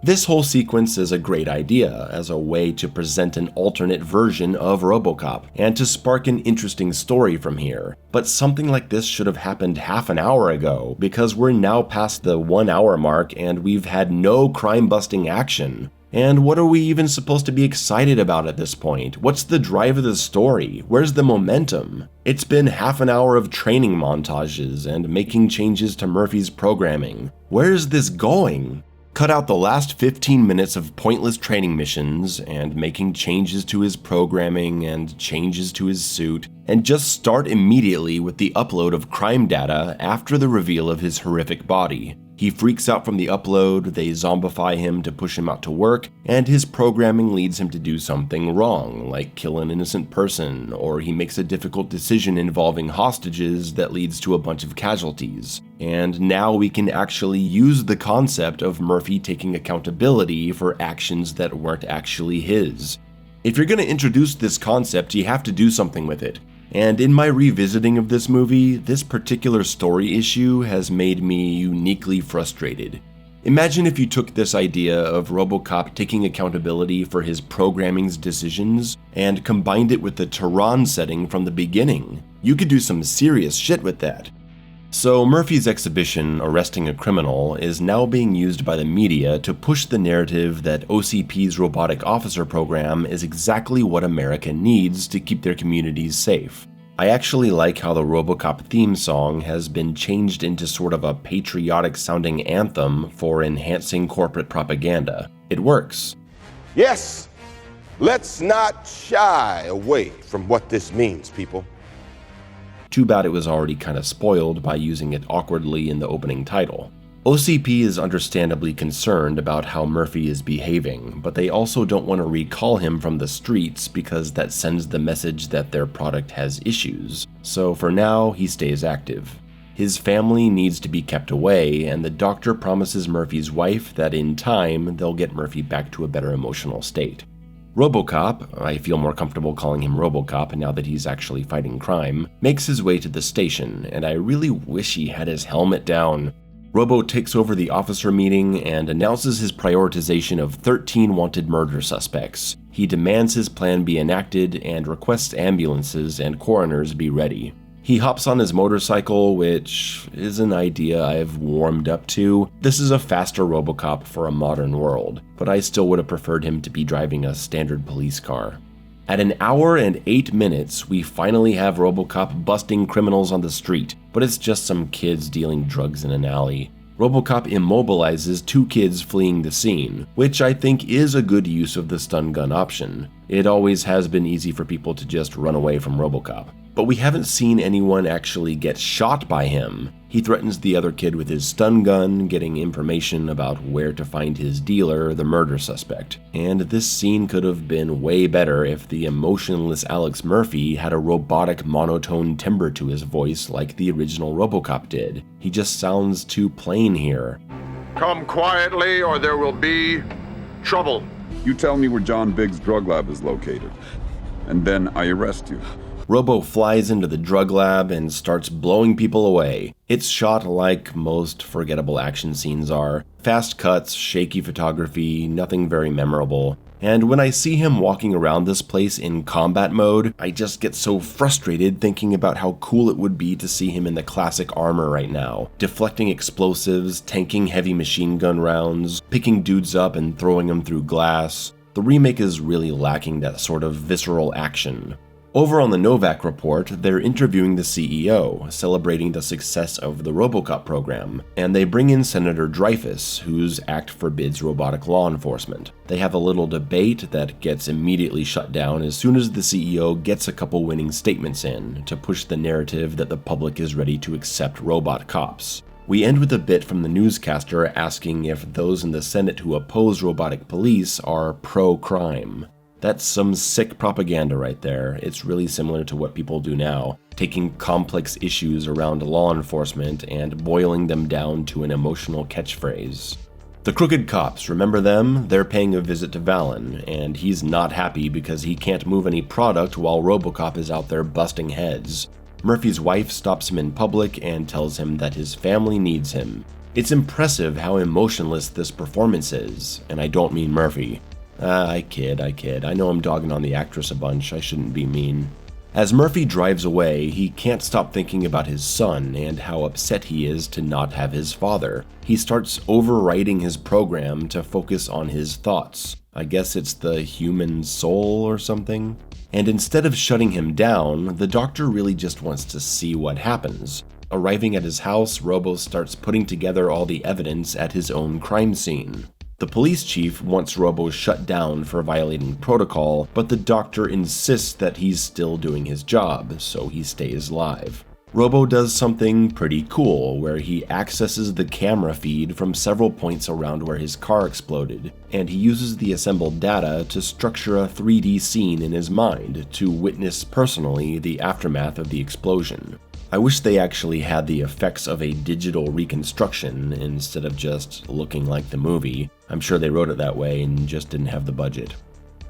[SPEAKER 1] This whole sequence is a great idea as a way to present an alternate version of RoboCop and to spark an interesting story from here. But something like this should have happened half an hour ago, because we're now past the 1 hour mark and we've had no crime-busting action. And what are we even supposed to be excited about at this point? What's the drive of the story? Where's the momentum? It's been half an hour of training montages and making changes to Murphy's programming. Where's this going? Cut out the last 15 minutes of pointless training missions and making changes to his programming and changes to his suit, and just start immediately with the upload of crime data after the reveal of his horrific body. He freaks out from the upload, they zombify him to push him out to work, and his programming leads him to do something wrong, like kill an innocent person, or he makes a difficult decision involving hostages that leads to a bunch of casualties. And now we can actually use the concept of Murphy taking accountability for actions that weren't actually his. If you're going to introduce this concept, you have to do something with it. And in my revisiting of this movie, this particular story issue has made me uniquely frustrated. Imagine if you took this idea of RoboCop taking accountability for his programming's decisions and combined it with the Tehran setting from the beginning. You could do some serious shit with that. So Murphy's exhibition, Arresting a Criminal, is now being used by the media to push the narrative that OCP's robotic officer program is exactly what America needs to keep their communities safe. I actually like how the RoboCop theme song has been changed into sort of a patriotic-sounding anthem for enhancing corporate propaganda. It works.
[SPEAKER 11] Yes, let's not shy away from what this means, people.
[SPEAKER 1] Too bad it was already kind of spoiled by using it awkwardly in the opening title. OCP is understandably concerned about how Murphy is behaving, but they also don't want to recall him from the streets because that sends the message that their product has issues. So for now, he stays active. His family needs to be kept away, and the doctor promises Murphy's wife that in time, they'll get Murphy back to a better emotional state. RoboCop, I feel more comfortable calling him RoboCop now that he's actually fighting crime, makes his way to the station, and I really wish he had his helmet down. Robo takes over the officer meeting and announces his prioritization of 13 wanted murder suspects. He demands his plan be enacted and requests ambulances and coroners be ready. He hops on his motorcycle, which is an idea I've warmed up to. This is a faster RoboCop for a modern world, but I still would have preferred him to be driving a standard police car. At an hour and 8 minutes, we finally have RoboCop busting criminals on the street, but it's just some kids dealing drugs in an alley. RoboCop immobilizes 2 kids fleeing the scene, which I think is a good use of the stun gun option. It always has been easy for people to just run away from RoboCop. But we haven't seen anyone actually get shot by him. He threatens the other kid with his stun gun, getting information about where to find his dealer, the murder suspect. And this scene could have been way better if the emotionless Alex Murphy had a robotic monotone timbre to his voice like the original RoboCop did. He just sounds too plain here.
[SPEAKER 12] Come quietly or there will be trouble.
[SPEAKER 10] You tell me where John Biggs' drug lab is located, and then I arrest you.
[SPEAKER 1] Robo flies into the drug lab and starts blowing people away. It's shot like most forgettable action scenes are. Fast cuts, shaky photography, nothing very memorable. And when I see him walking around this place in combat mode, I just get so frustrated thinking about how cool it would be to see him in the classic armor right now, deflecting explosives, tanking heavy machine gun rounds, picking dudes up and throwing them through glass. The remake is really lacking that sort of visceral action. Over on the Novak report, they're interviewing the CEO, celebrating the success of the RoboCop program, and they bring in Senator Dreyfus, whose act forbids robotic law enforcement. They have a little debate that gets immediately shut down as soon as the CEO gets a couple winning statements in, to push the narrative that the public is ready to accept robot cops. We end with a bit from the newscaster asking if those in the Senate who oppose robotic police are pro-crime. That's some sick propaganda right there. It's really similar to what people do now, taking complex issues around law enforcement and boiling them down to an emotional catchphrase. The crooked cops, remember them? They're paying a visit to Vallen, and he's not happy because he can't move any product while RoboCop is out there busting heads. Murphy's wife stops him in public and tells him that his family needs him. It's impressive how emotionless this performance is, and I don't mean Murphy. I kid. I know I'm dogging on the actress a bunch, I shouldn't be mean. As Murphy drives away, he can't stop thinking about his son and how upset he is to not have his father. He starts overwriting his program to focus on his thoughts. I guess it's the human soul or something? And instead of shutting him down, the doctor really just wants to see what happens. Arriving at his house, Robo starts putting together all the evidence at his own crime scene. The police chief wants Robo shut down for violating protocol, but the doctor insists that he's still doing his job, so he stays live. Robo does something pretty cool, where he accesses the camera feed from several points around where his car exploded, and he uses the assembled data to structure a 3D scene in his mind to witness personally the aftermath of the explosion. I wish they actually had the effects of a digital reconstruction instead of just looking like the movie. I'm sure they wrote it that way and just didn't have the budget.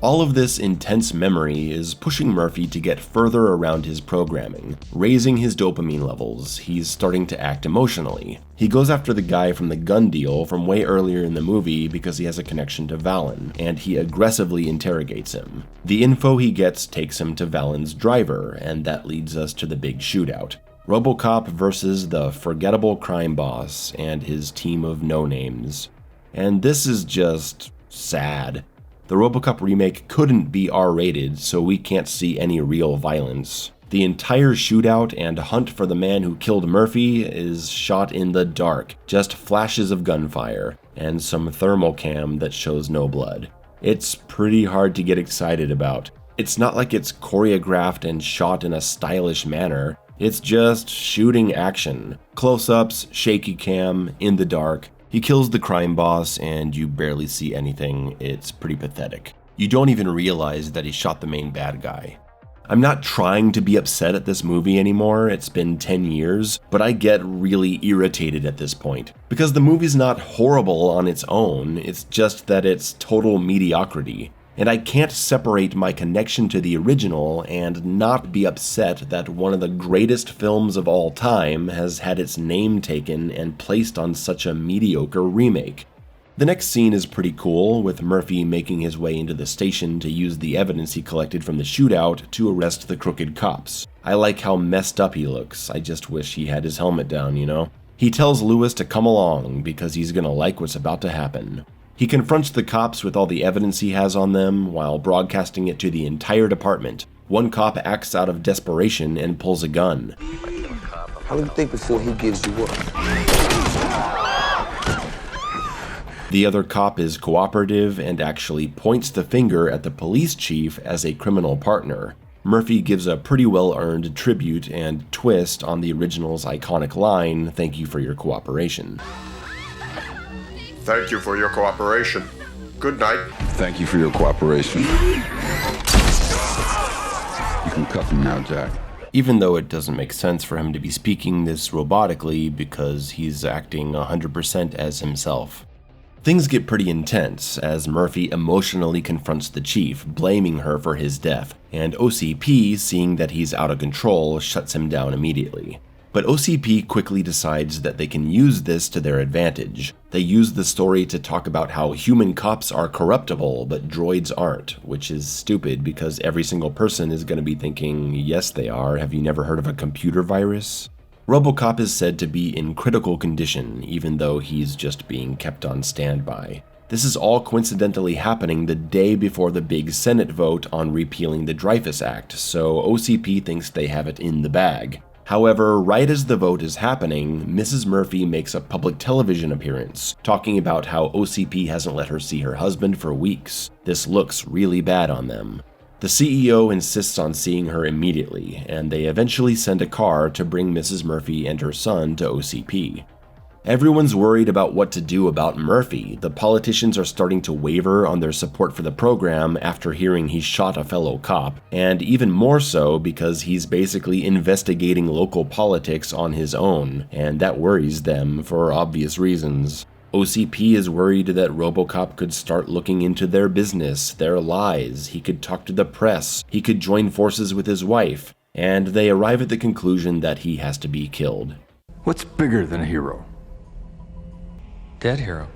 [SPEAKER 1] All of this intense memory is pushing Murphy to get further around his programming, raising his dopamine levels. He's starting to act emotionally. He goes after the guy from the gun deal from way earlier in the movie because he has a connection to Vallen, and he aggressively interrogates him. The info he gets takes him to Vallen's driver, and that leads us to the big shootout. Robocop versus the forgettable crime boss and his team of no-names. And this is just sad. The Robocop remake couldn't be R-rated, so we can't see any real violence. The entire shootout and hunt for the man who killed Murphy is shot in the dark, just flashes of gunfire, and some thermal cam that shows no blood. It's pretty hard to get excited about. It's not like it's choreographed and shot in a stylish manner. It's just shooting action. Close-ups, shaky cam, in the dark. He kills the crime boss and you barely see anything. It's pretty pathetic. You don't even realize that he shot the main bad guy. I'm not trying to be upset at this movie anymore, it's been 10 years, but I get really irritated at this point. Because the movie's not horrible on its own, it's just that it's total mediocrity. And I can't separate my connection to the original and not be upset that one of the greatest films of all time has had its name taken and placed on such a mediocre remake. The next scene is pretty cool, with Murphy making his way into the station to use the evidence he collected from the shootout to arrest the crooked cops. I like how messed up he looks, I just wish he had his helmet down, you know? He tells Lewis to come along because he's gonna like what's about to happen. He confronts the cops with all the evidence he has on them while broadcasting it to the entire department. One cop acts out of desperation and pulls a gun.
[SPEAKER 11] How do you think before he gives you up?
[SPEAKER 1] The other cop is cooperative and actually points the finger at the police chief as a criminal partner. Murphy gives a pretty well-earned tribute and twist on the original's iconic line, "Thank you for your cooperation."
[SPEAKER 12] Thank you for your cooperation. Good night.
[SPEAKER 10] Thank you for your cooperation. You can cuff him now, Jack.
[SPEAKER 1] Even though it doesn't make sense for him to be speaking this robotically because he's acting 100% as himself. Things get pretty intense as Murphy emotionally confronts the chief, blaming her for his death, and OCP, seeing that he's out of control, shuts him down immediately. But OCP quickly decides that they can use this to their advantage. They use the story to talk about how human cops are corruptible, but droids aren't, which is stupid because every single person is going to be thinking, yes they are, have you never heard of a computer virus? Robocop is said to be in critical condition, even though he's just being kept on standby. This is all coincidentally happening the day before the big Senate vote on repealing the Dreyfus Act, so OCP thinks they have it in the bag. However, right as the vote is happening, Mrs. Murphy makes a public television appearance, talking about how OCP hasn't let her see her husband for weeks. This looks really bad on them. The CEO insists on seeing her immediately, and they eventually send a car to bring Mrs. Murphy and her son to OCP. Everyone's worried about what to do about Murphy. The politicians are starting to waver on their support for the program after hearing he shot a fellow cop, and even more so because he's basically investigating local politics on his own, and that worries them for obvious reasons. OCP is worried that Robocop could start looking into their business, their lies, he could talk to the press, he could join forces with his wife, and they arrive at the conclusion that he has to be killed.
[SPEAKER 7] What's bigger than a hero? Dead hero.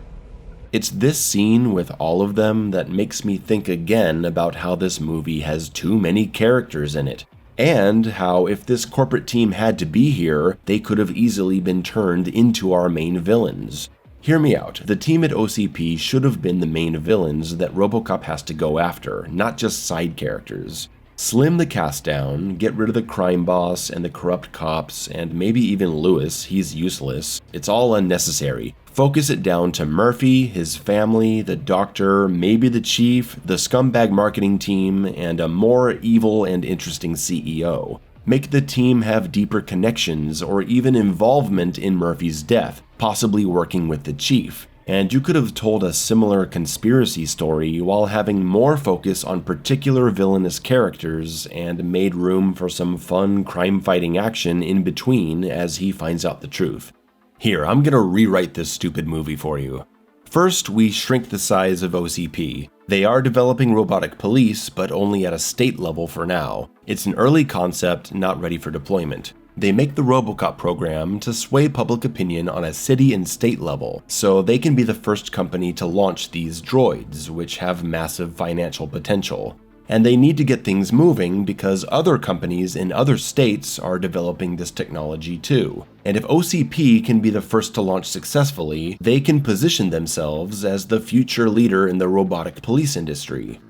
[SPEAKER 1] It's this scene with all of them that makes me think again about how this movie has too many characters in it, and how if this corporate team had to be here, they could have easily been turned into our main villains. Hear me out, the team at OCP should have been the main villains that Robocop has to go after, not just side characters. Slim the cast down, get rid of the crime boss and the corrupt cops, and maybe even Lewis, he's useless. It's all unnecessary. Focus it down to Murphy, his family, the doctor, maybe the chief, the scumbag marketing team, and a more evil and interesting CEO. Make the team have deeper connections or even involvement in Murphy's death, possibly working with the chief. And you could have told a similar conspiracy story while having more focus on particular villainous characters and made room for some fun crime-fighting action in between as he finds out the truth. Here, I'm gonna rewrite this stupid movie for you. First, we shrink the size of OCP. They are developing robotic police, but only at a state level for now. It's an early concept, not ready for deployment. They make the Robocop program to sway public opinion on a city and state level, so they can be the first company to launch these droids, which have massive financial potential. And they need to get things moving because other companies in other states are developing this technology too. And if OCP can be the first to launch successfully, they can position themselves as the future leader in the robotic police industry.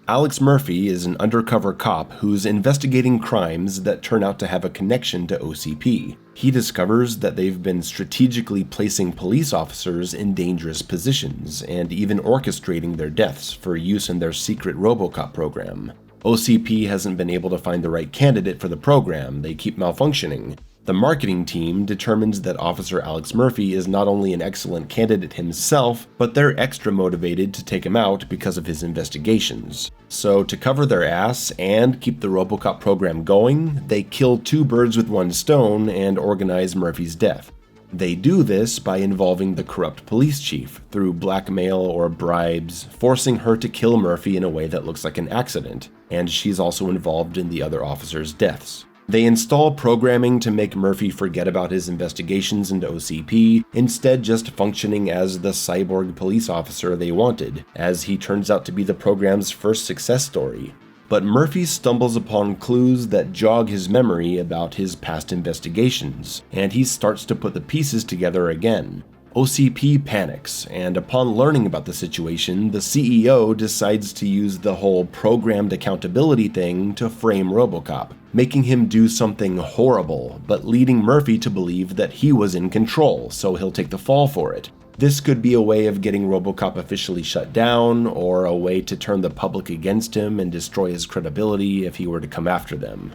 [SPEAKER 1] Alex Murphy is an undercover cop who's investigating crimes that turn out to have a connection to OCP. He discovers that they've been strategically placing police officers in dangerous positions and even orchestrating their deaths for use in their secret Robocop program. OCP hasn't been able to find the right candidate for the program, they keep malfunctioning. The marketing team determines that Officer Alex Murphy is not only an excellent candidate himself, but they're extra motivated to take him out because of his investigations. So to cover their ass and keep the Robocop program going, they kill two birds with one stone and organize Murphy's death. They do this by involving the corrupt police chief through blackmail or bribes, forcing her to kill Murphy in a way that looks like an accident, and she's also involved in the other officers' deaths. They install programming to make Murphy forget about his investigations into OCP, instead just functioning as the cyborg police officer they wanted, as he turns out to be the program's first success story. But Murphy stumbles upon clues that jog his memory about his past investigations, and he starts to put the pieces together again. OCP panics, and upon learning about the situation, the CEO decides to use the whole programmed accountability thing to frame Robocop, making him do something horrible, but leading Murphy to believe that he was in control, so he'll take the fall for it. This could be a way of getting Robocop officially shut down, or a way to turn the public against him and destroy his credibility if he were to come after them.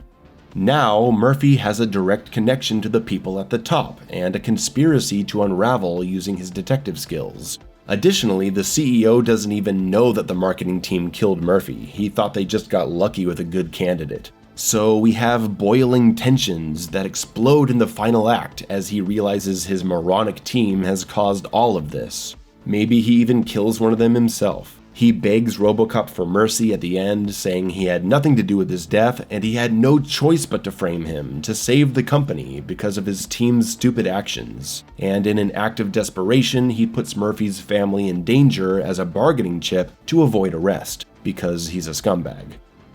[SPEAKER 1] Now, Murphy has a direct connection to the people at the top, and a conspiracy to unravel using his detective skills. Additionally, the CEO doesn't even know that the marketing team killed Murphy. He thought they just got lucky with a good candidate. So we have boiling tensions that explode in the final act as he realizes his moronic team has caused all of this. Maybe he even kills one of them himself. He begs Robocop for mercy at the end, saying he had nothing to do with his death and he had no choice but to frame him to save the company because of his team's stupid actions. And in an act of desperation, he puts Murphy's family in danger as a bargaining chip to avoid arrest, because he's a scumbag.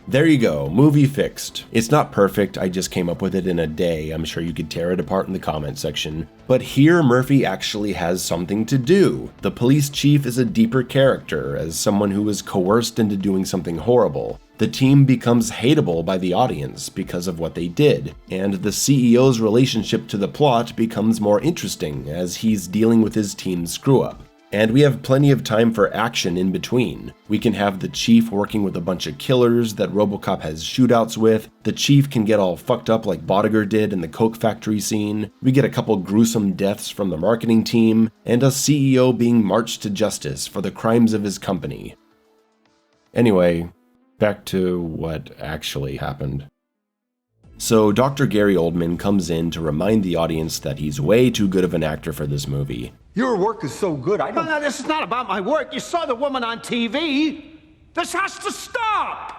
[SPEAKER 1] There you go, movie fixed. It's not perfect, I just came up with it in a day. I'm sure you could tear it apart in the comment section. But here Murphy actually has something to do. The police chief is a deeper character, as someone who is coerced into doing something horrible. The team becomes hateable by the audience because of what they did, and the CEO's relationship to the plot becomes more interesting as he's dealing with his team's screw-up. And we have plenty of time for action in between. We can have the chief working with a bunch of killers that Robocop has shootouts with. The chief can get all fucked up like Bodiger did in the Coke factory scene. We get a couple gruesome deaths from the marketing team, and a CEO being marched to justice for the crimes of his company. Anyway, back to what actually happened. So Dr. Gary Oldman comes in to remind the audience that he's way too good of an actor for this movie.
[SPEAKER 13] Your work is so good, I don't... No, this is not about my work. You saw the woman on TV. This has to stop!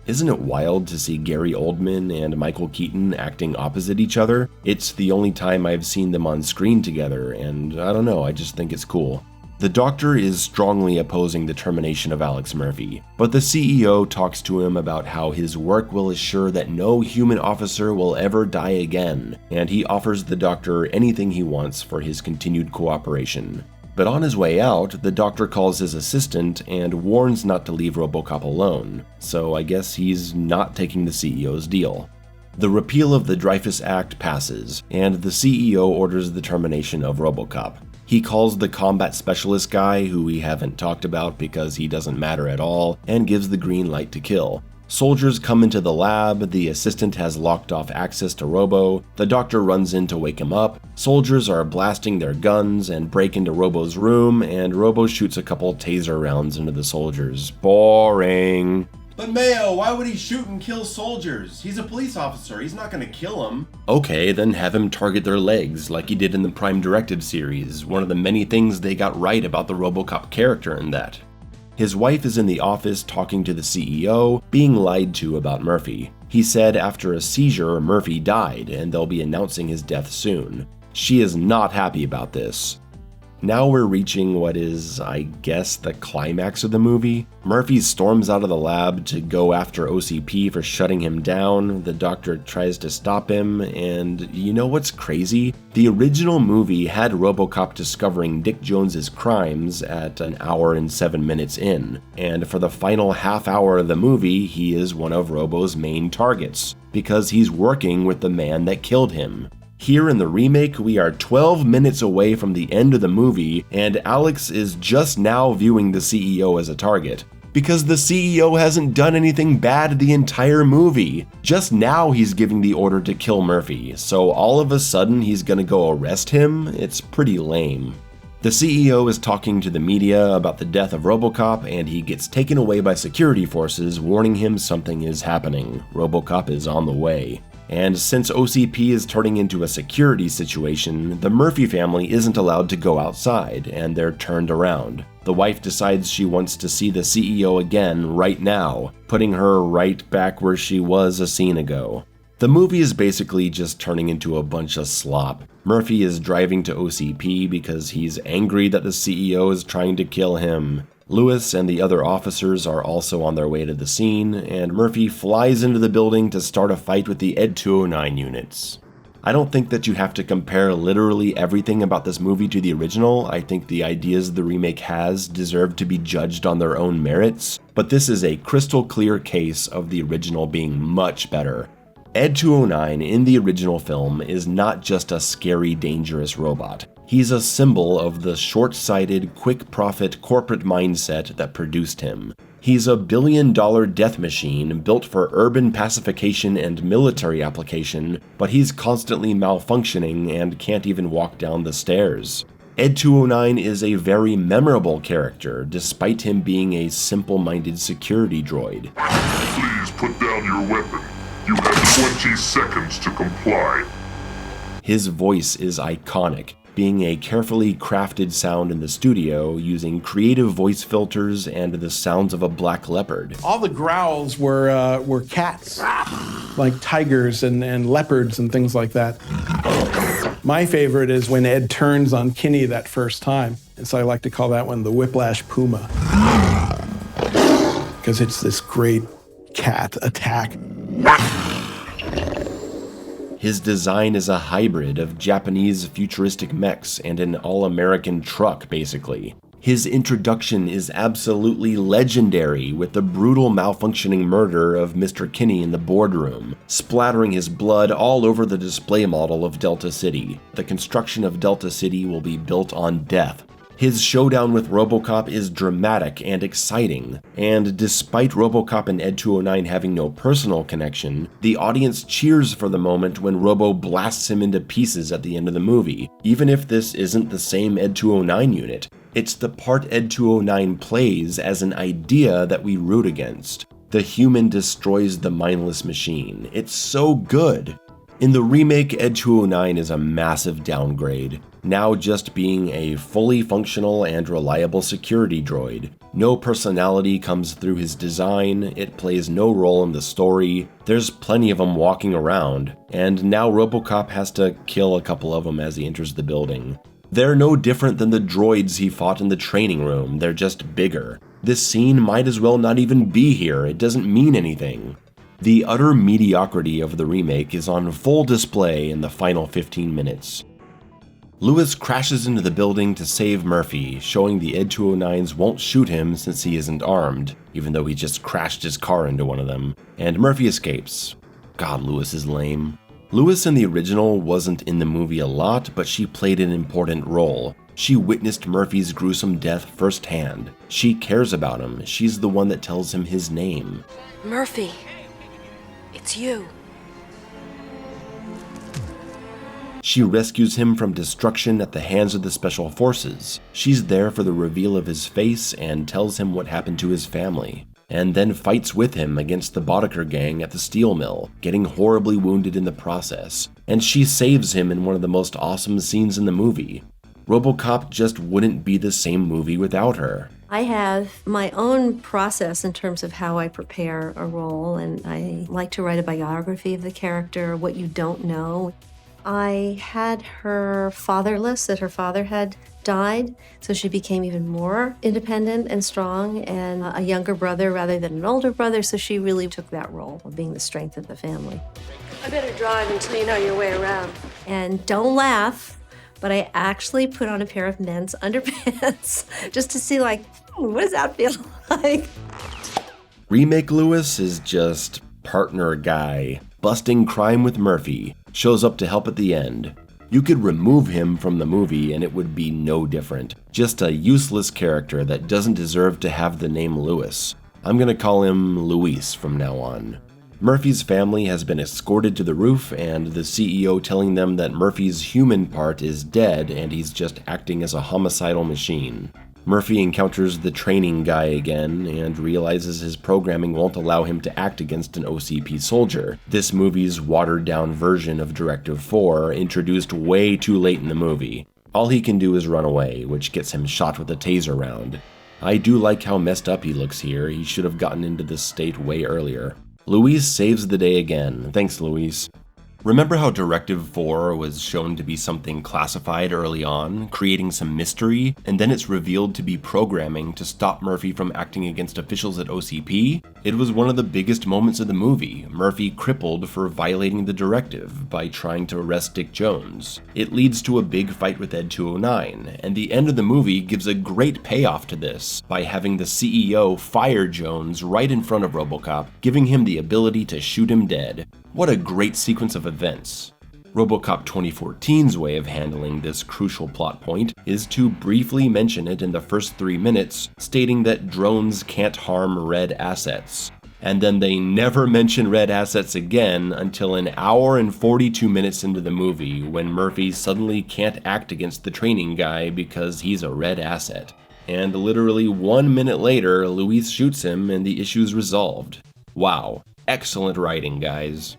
[SPEAKER 1] Isn't it wild to see Gary Oldman and Michael Keaton acting opposite each other? It's the only time I've seen them on screen together, and I don't know, I just think it's cool. The Doctor is strongly opposing the termination of Alex Murphy, but the CEO talks to him about how his work will assure that no human officer will ever die again, and he offers the Doctor anything he wants for his continued cooperation. But on his way out, the Doctor calls his assistant and warns not to leave Robocop alone, so I guess he's not taking the CEO's deal. The repeal of the Dreyfus Act passes, and the CEO orders the termination of Robocop. He calls the combat specialist guy, who we haven't talked about because he doesn't matter at all, and gives the green light to kill. Soldiers come into the lab, the assistant has locked off access to Robo, the Doctor runs in to wake him up, soldiers are blasting their guns and break into Robo's room, and Robo shoots a couple taser rounds into the soldiers. Boring. But Mayo, why would he shoot and kill soldiers? He's a police officer, he's not gonna kill them. Okay, then have him target their legs, like he did in the Prime Directive series, one of the many things they got right about the Robocop character in that. His wife is in the office talking to the CEO, being lied to about Murphy. He said after a seizure, Murphy died, and they'll be announcing his death soon. She is not happy about this. Now we're reaching what is, I guess, the climax of the movie. Murphy storms out of the lab to go after OCP for shutting him down. The doctor tries to stop him, and you know what's crazy? The original movie had Robocop discovering Dick Jones's crimes at an hour and 7 minutes in, and for the final half hour of the movie, he is one of Robo's main targets, because he's working with the man that killed him. Here in the remake, we are 12 minutes away from the end of the movie, and Alex is just now viewing the CEO as a target. Because the CEO hasn't done anything bad the entire movie. Just now he's giving the order to kill Murphy, so all of a sudden he's gonna go arrest him? It's pretty lame. The CEO is talking to the media about the death of Robocop, and he gets taken away by security forces, warning him something is happening. Robocop is on the way. And since OCP is turning into a security situation, the Murphy family isn't allowed to go outside, and they're turned around. The wife decides she wants to see the CEO again right now, putting her right back where she was a scene ago. The movie is basically just turning into a bunch of slop. Murphy is driving to OCP because he's angry that the CEO is trying to kill him. Lewis and the other officers are also on their way to the scene, and Murphy flies into the building to start a fight with the Ed 209 units. I don't think that you have to compare literally everything about this movie to the original. I think the ideas the remake has deserve to be judged on their own merits, but this is a crystal clear case of the original being much better. Ed 209 in the original film is not just a scary, dangerous robot. He's a symbol of the short-sighted, quick-profit corporate mindset that produced him. He's a billion-dollar death machine built for urban pacification and military application, but he's constantly malfunctioning and can't even walk down the stairs. Ed 209 is a very memorable character, despite him being a simple-minded security droid.
[SPEAKER 9] Please put down your weapon. You have 20 seconds to comply.
[SPEAKER 1] His voice is iconic, being a carefully crafted sound in the studio using creative voice filters and the sounds of a black leopard.
[SPEAKER 14] All the growls were cats, like tigers and leopards and things like that. My favorite is when Ed turns on Kinney that first time, and so I like to call that one the Whiplash Puma, because it's this great cat attack.
[SPEAKER 1] His design is a hybrid of Japanese futuristic mechs and an all-American truck, basically. His introduction is absolutely legendary, with the brutal malfunctioning murder of Mr. Kinney in the boardroom, splattering his blood all over the display model of Delta City. The construction of Delta City will be built on death. His showdown with Robocop is dramatic and exciting, and despite Robocop and Ed 209 having no personal connection, the audience cheers for the moment when Robo blasts him into pieces at the end of the movie, even if this isn't the same Ed 209 unit. It's the part Ed 209 plays as an idea that we root against. The human destroys the mindless machine. It's so good. In the remake, Ed 209 is a massive downgrade, now just being a fully functional and reliable security droid. No personality comes through his design, it plays no role in the story, there's plenty of them walking around, and now Robocop has to kill a couple of them as he enters the building. They're no different than the droids he fought in the training room, they're just bigger. This scene might as well not even be here, it doesn't mean anything. The utter mediocrity of the remake is on full display in the final 15 minutes. Lewis crashes into the building to save Murphy, showing the Ed 209s won't shoot him since he isn't armed, even though he just crashed his car into one of them, and Murphy escapes. God, Lewis is lame. Lewis in the original wasn't in the movie a lot, but she played an important role. She witnessed Murphy's gruesome death firsthand. She cares about him. She's the one that tells him his name.
[SPEAKER 15] Murphy. It's you.
[SPEAKER 1] She rescues him from destruction at the hands of the Special Forces. She's there for the reveal of his face and tells him what happened to his family. and then fights with him against the Boddicker gang at the steel mill, getting horribly wounded in the process, and she saves him in one of the most awesome scenes in the movie. RoboCop just wouldn't be the same movie without her.
[SPEAKER 16] I have my own process in terms of how I prepare a role, and I like to write a biography of the character, what you don't know. I had her fatherless, that her father had died, so she became even more independent and strong, and a younger brother rather than an older brother, so she really took that role of being the strength of the family.
[SPEAKER 15] I better drive until you know your way around.
[SPEAKER 16] And don't laugh, but I actually put on a pair of men's underpants just to see, like, what does that feel like?
[SPEAKER 1] Remake Lewis is just partner guy, busting crime with Murphy, shows up to help at the end. You could remove him from the movie and it would be no different. Just a useless character that doesn't deserve to have the name Lewis. I'm gonna call him Luis from now on. Murphy's family has been escorted to the roof, and the CEO telling them that Murphy's human part is dead and he's just acting as a homicidal machine. Murphy encounters the training guy again and realizes his programming won't allow him to act against an OCP soldier. This movie's watered-down version of Directive 4, introduced way too late in the movie. All he can do is run away, which gets him shot with a taser round. I do like how messed up he looks here. He should have gotten into this state way earlier. Luis saves the day again. Thanks, Luis. Remember how Directive 4 was shown to be something classified early on, creating some mystery, and then it's revealed to be programming to stop Murphy from acting against officials at OCP? It was one of the biggest moments of the movie, Murphy crippled for violating the directive by trying to arrest Dick Jones. It leads to a big fight with Ed 209, and the end of the movie gives a great payoff to this by having the CEO fire Jones right in front of RoboCop, giving him the ability to shoot him dead. What a great sequence of events. RoboCop 2014's way of handling this crucial plot point is to briefly mention it in the first 3 minutes, stating that drones can't harm red assets. And then they never mention red assets again until an hour and 42 minutes into the movie, when Murphy suddenly can't act against the training guy because he's a red asset. And literally 1 minute later, Luis shoots him and the issue's resolved. Wow, excellent writing, guys.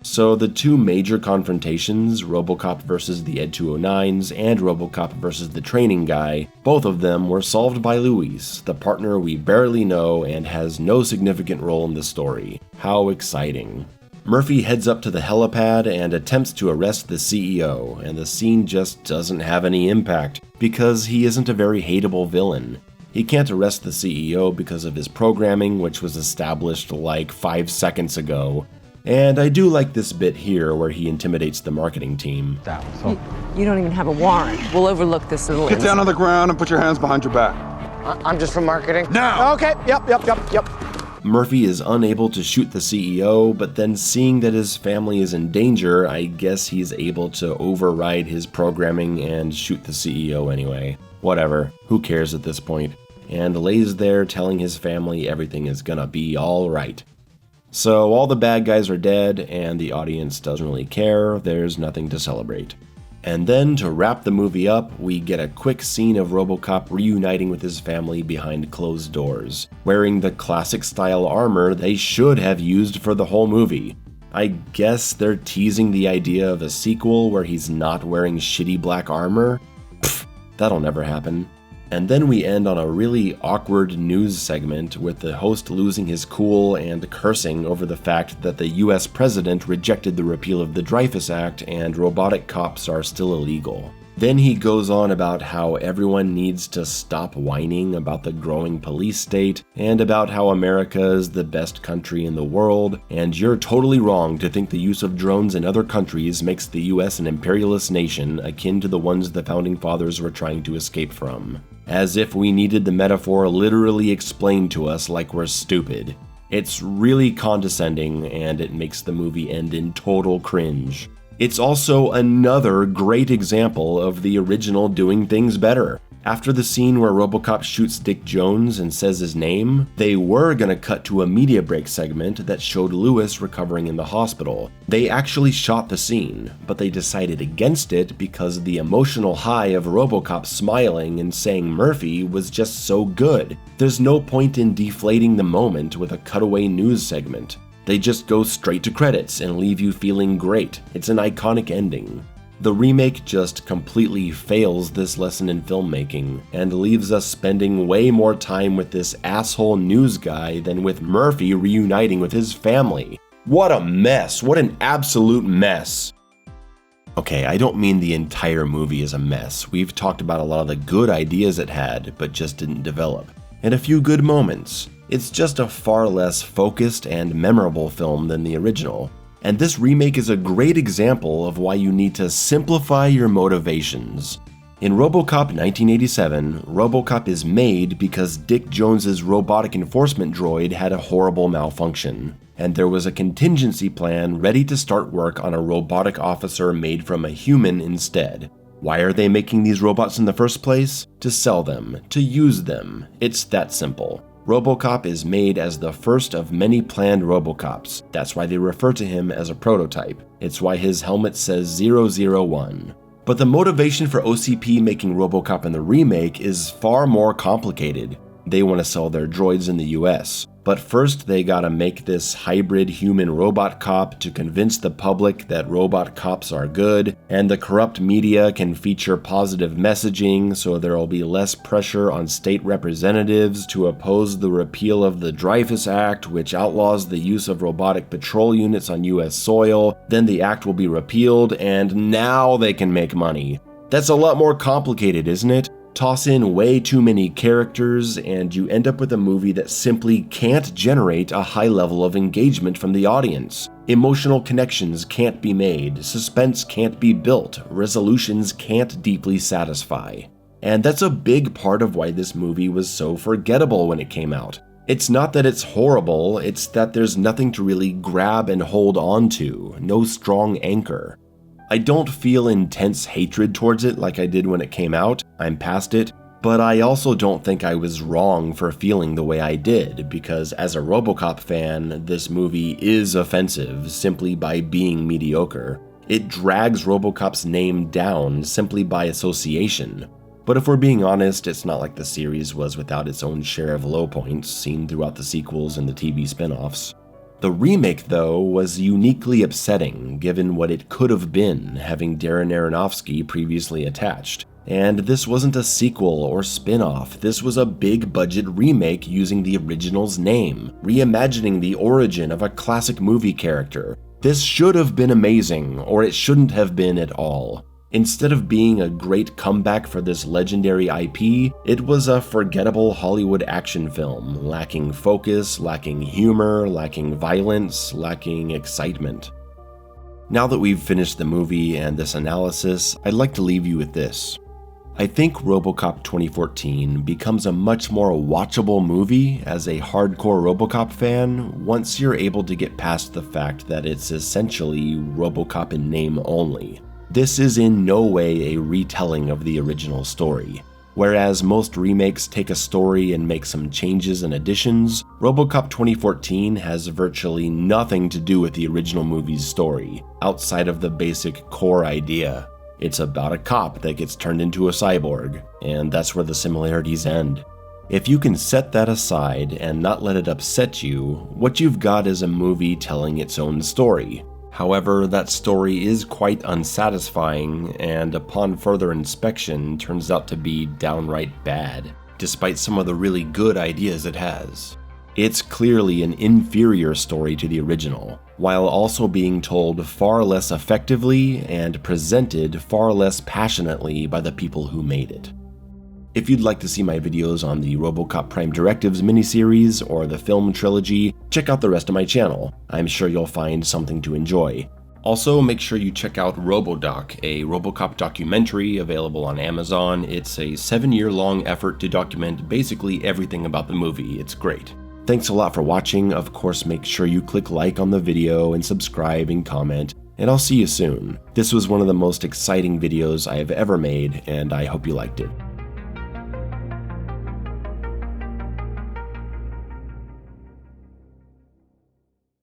[SPEAKER 1] So the two major confrontations, RoboCop versus the Ed 209s and RoboCop versus the training guy, both of them were solved by Luis, the partner we barely know and has no significant role in the story. How exciting. Murphy heads up to the helipad and attempts to arrest the CEO, and the scene just doesn't have any impact because he isn't a very hateable villain. He can't arrest the CEO because of his programming, which was established like 5 seconds ago. And I do like this bit here where he intimidates the marketing team.
[SPEAKER 17] You don't even have a warrant. We'll overlook this little
[SPEAKER 18] Get down on the ground and put your hands behind your back.
[SPEAKER 8] I'm just from marketing.
[SPEAKER 18] Now!
[SPEAKER 8] Okay, yep.
[SPEAKER 1] Murphy is unable to shoot the CEO, but then seeing that his family is in danger, I guess he's able to override his programming and shoot the CEO anyway. Whatever, who cares at this point? And lays there telling his family everything is gonna be alright. So all the bad guys are dead, and the audience doesn't really care, there's nothing to celebrate. And then, to wrap the movie up, we get a quick scene of RoboCop reuniting with his family behind closed doors, wearing the classic-style armor they should have used for the whole movie. I guess they're teasing the idea of a sequel where he's not wearing shitty black armor? Pfft, that'll never happen. And then we end on a really awkward news segment with the host losing his cool and cursing over the fact that the US president rejected the repeal of the Dreyfus Act and robotic cops are still illegal. Then he goes on about how everyone needs to stop whining about the growing police state and about how America is the best country in the world, and you're totally wrong to think the use of drones in other countries makes the US an imperialist nation akin to the ones the founding fathers were trying to escape from. As if we needed the metaphor literally explained to us like we're stupid. It's really condescending, and it makes the movie end in total cringe. It's also another great example of the original doing things better. After the scene where RoboCop shoots Dick Jones and says his name, they were gonna cut to a media break segment that showed Lewis recovering in the hospital. They actually shot the scene, but they decided against it because the emotional high of RoboCop smiling and saying Murphy was just so good. There's no point in deflating the moment with a cutaway news segment. They just go straight to credits and leave you feeling great. It's an iconic ending. The remake just completely fails this lesson in filmmaking and leaves us spending way more time with this asshole news guy than with Murphy reuniting with his family. What a mess! What an absolute mess! Okay, I don't mean the entire movie is a mess. We've talked about a lot of the good ideas it had, but just didn't develop. And a few good moments. It's just a far less focused and memorable film than the original. And this remake is a great example of why you need to simplify your motivations. In RoboCop 1987, RoboCop is made because Dick Jones's robotic enforcement droid had a horrible malfunction, and there was a contingency plan ready to start work on a robotic officer made from a human instead. Why are they making these robots in the first place? To sell them, to use them. It's that simple. RoboCop is made as the first of many planned RoboCops. That's why they refer to him as a prototype. It's why his helmet says 001. But the motivation for OCP making RoboCop in the remake is far more complicated. They want to sell their droids in the US. But first they gotta make this hybrid human-robot cop to convince the public that robot cops are good, and the corrupt media can feature positive messaging so there'll be less pressure on state representatives to oppose the repeal of the Dreyfus Act, which outlaws the use of robotic patrol units on US soil. Then the act will be repealed, and now they can make money. That's a lot more complicated, isn't it? Toss in way too many characters, and you end up with a movie that simply can't generate a high level of engagement from the audience. Emotional connections can't be made, suspense can't be built, resolutions can't deeply satisfy. And that's a big part of why this movie was so forgettable when it came out. It's not that it's horrible, it's that there's nothing to really grab and hold on to, no strong anchor. I don't feel intense hatred towards it like I did when it came out, I'm past it, but I also don't think I was wrong for feeling the way I did, because as a RoboCop fan, this movie is offensive simply by being mediocre. It drags RoboCop's name down simply by association. But if we're being honest, it's not like the series was without its own share of low points seen throughout the sequels and the TV spin-offs. The remake, though, was uniquely upsetting given what it could have been having Darren Aronofsky previously attached. And this wasn't a sequel or spin-off, this was a big-budget remake using the original's name, reimagining the origin of a classic movie character. This should have been amazing, or it shouldn't have been at all. Instead of being a great comeback for this legendary IP, it was a forgettable Hollywood action film, lacking focus, lacking humor, lacking violence, lacking excitement. Now that we've finished the movie and this analysis, I'd like to leave you with this. I think RoboCop 2014 becomes a much more watchable movie as a hardcore RoboCop fan once you're able to get past the fact that it's essentially RoboCop in name only. This is in no way a retelling of the original story. Whereas most remakes take a story and make some changes and additions, RoboCop 2014 has virtually nothing to do with the original movie's story, outside of the basic core idea. It's about a cop that gets turned into a cyborg, and that's where the similarities end. If you can set that aside and not let it upset you, what you've got is a movie telling its own story. However, that story is quite unsatisfying, and upon further inspection turns out to be downright bad, despite some of the really good ideas it has. It's clearly an inferior story to the original, while also being told far less effectively and presented far less passionately by the people who made it. If you'd like to see my videos on the RoboCop Prime Directives miniseries or the film trilogy, check out the rest of my channel. I'm sure you'll find something to enjoy. Also, make sure you check out RoboDoc, a RoboCop documentary available on Amazon. It's a 7-year-long effort to document basically everything about the movie. It's great. Thanks a lot for watching. Of course, make sure you click like on the video and subscribe and comment, and I'll see you soon. This was one of the most exciting videos I have ever made, and I hope you liked it.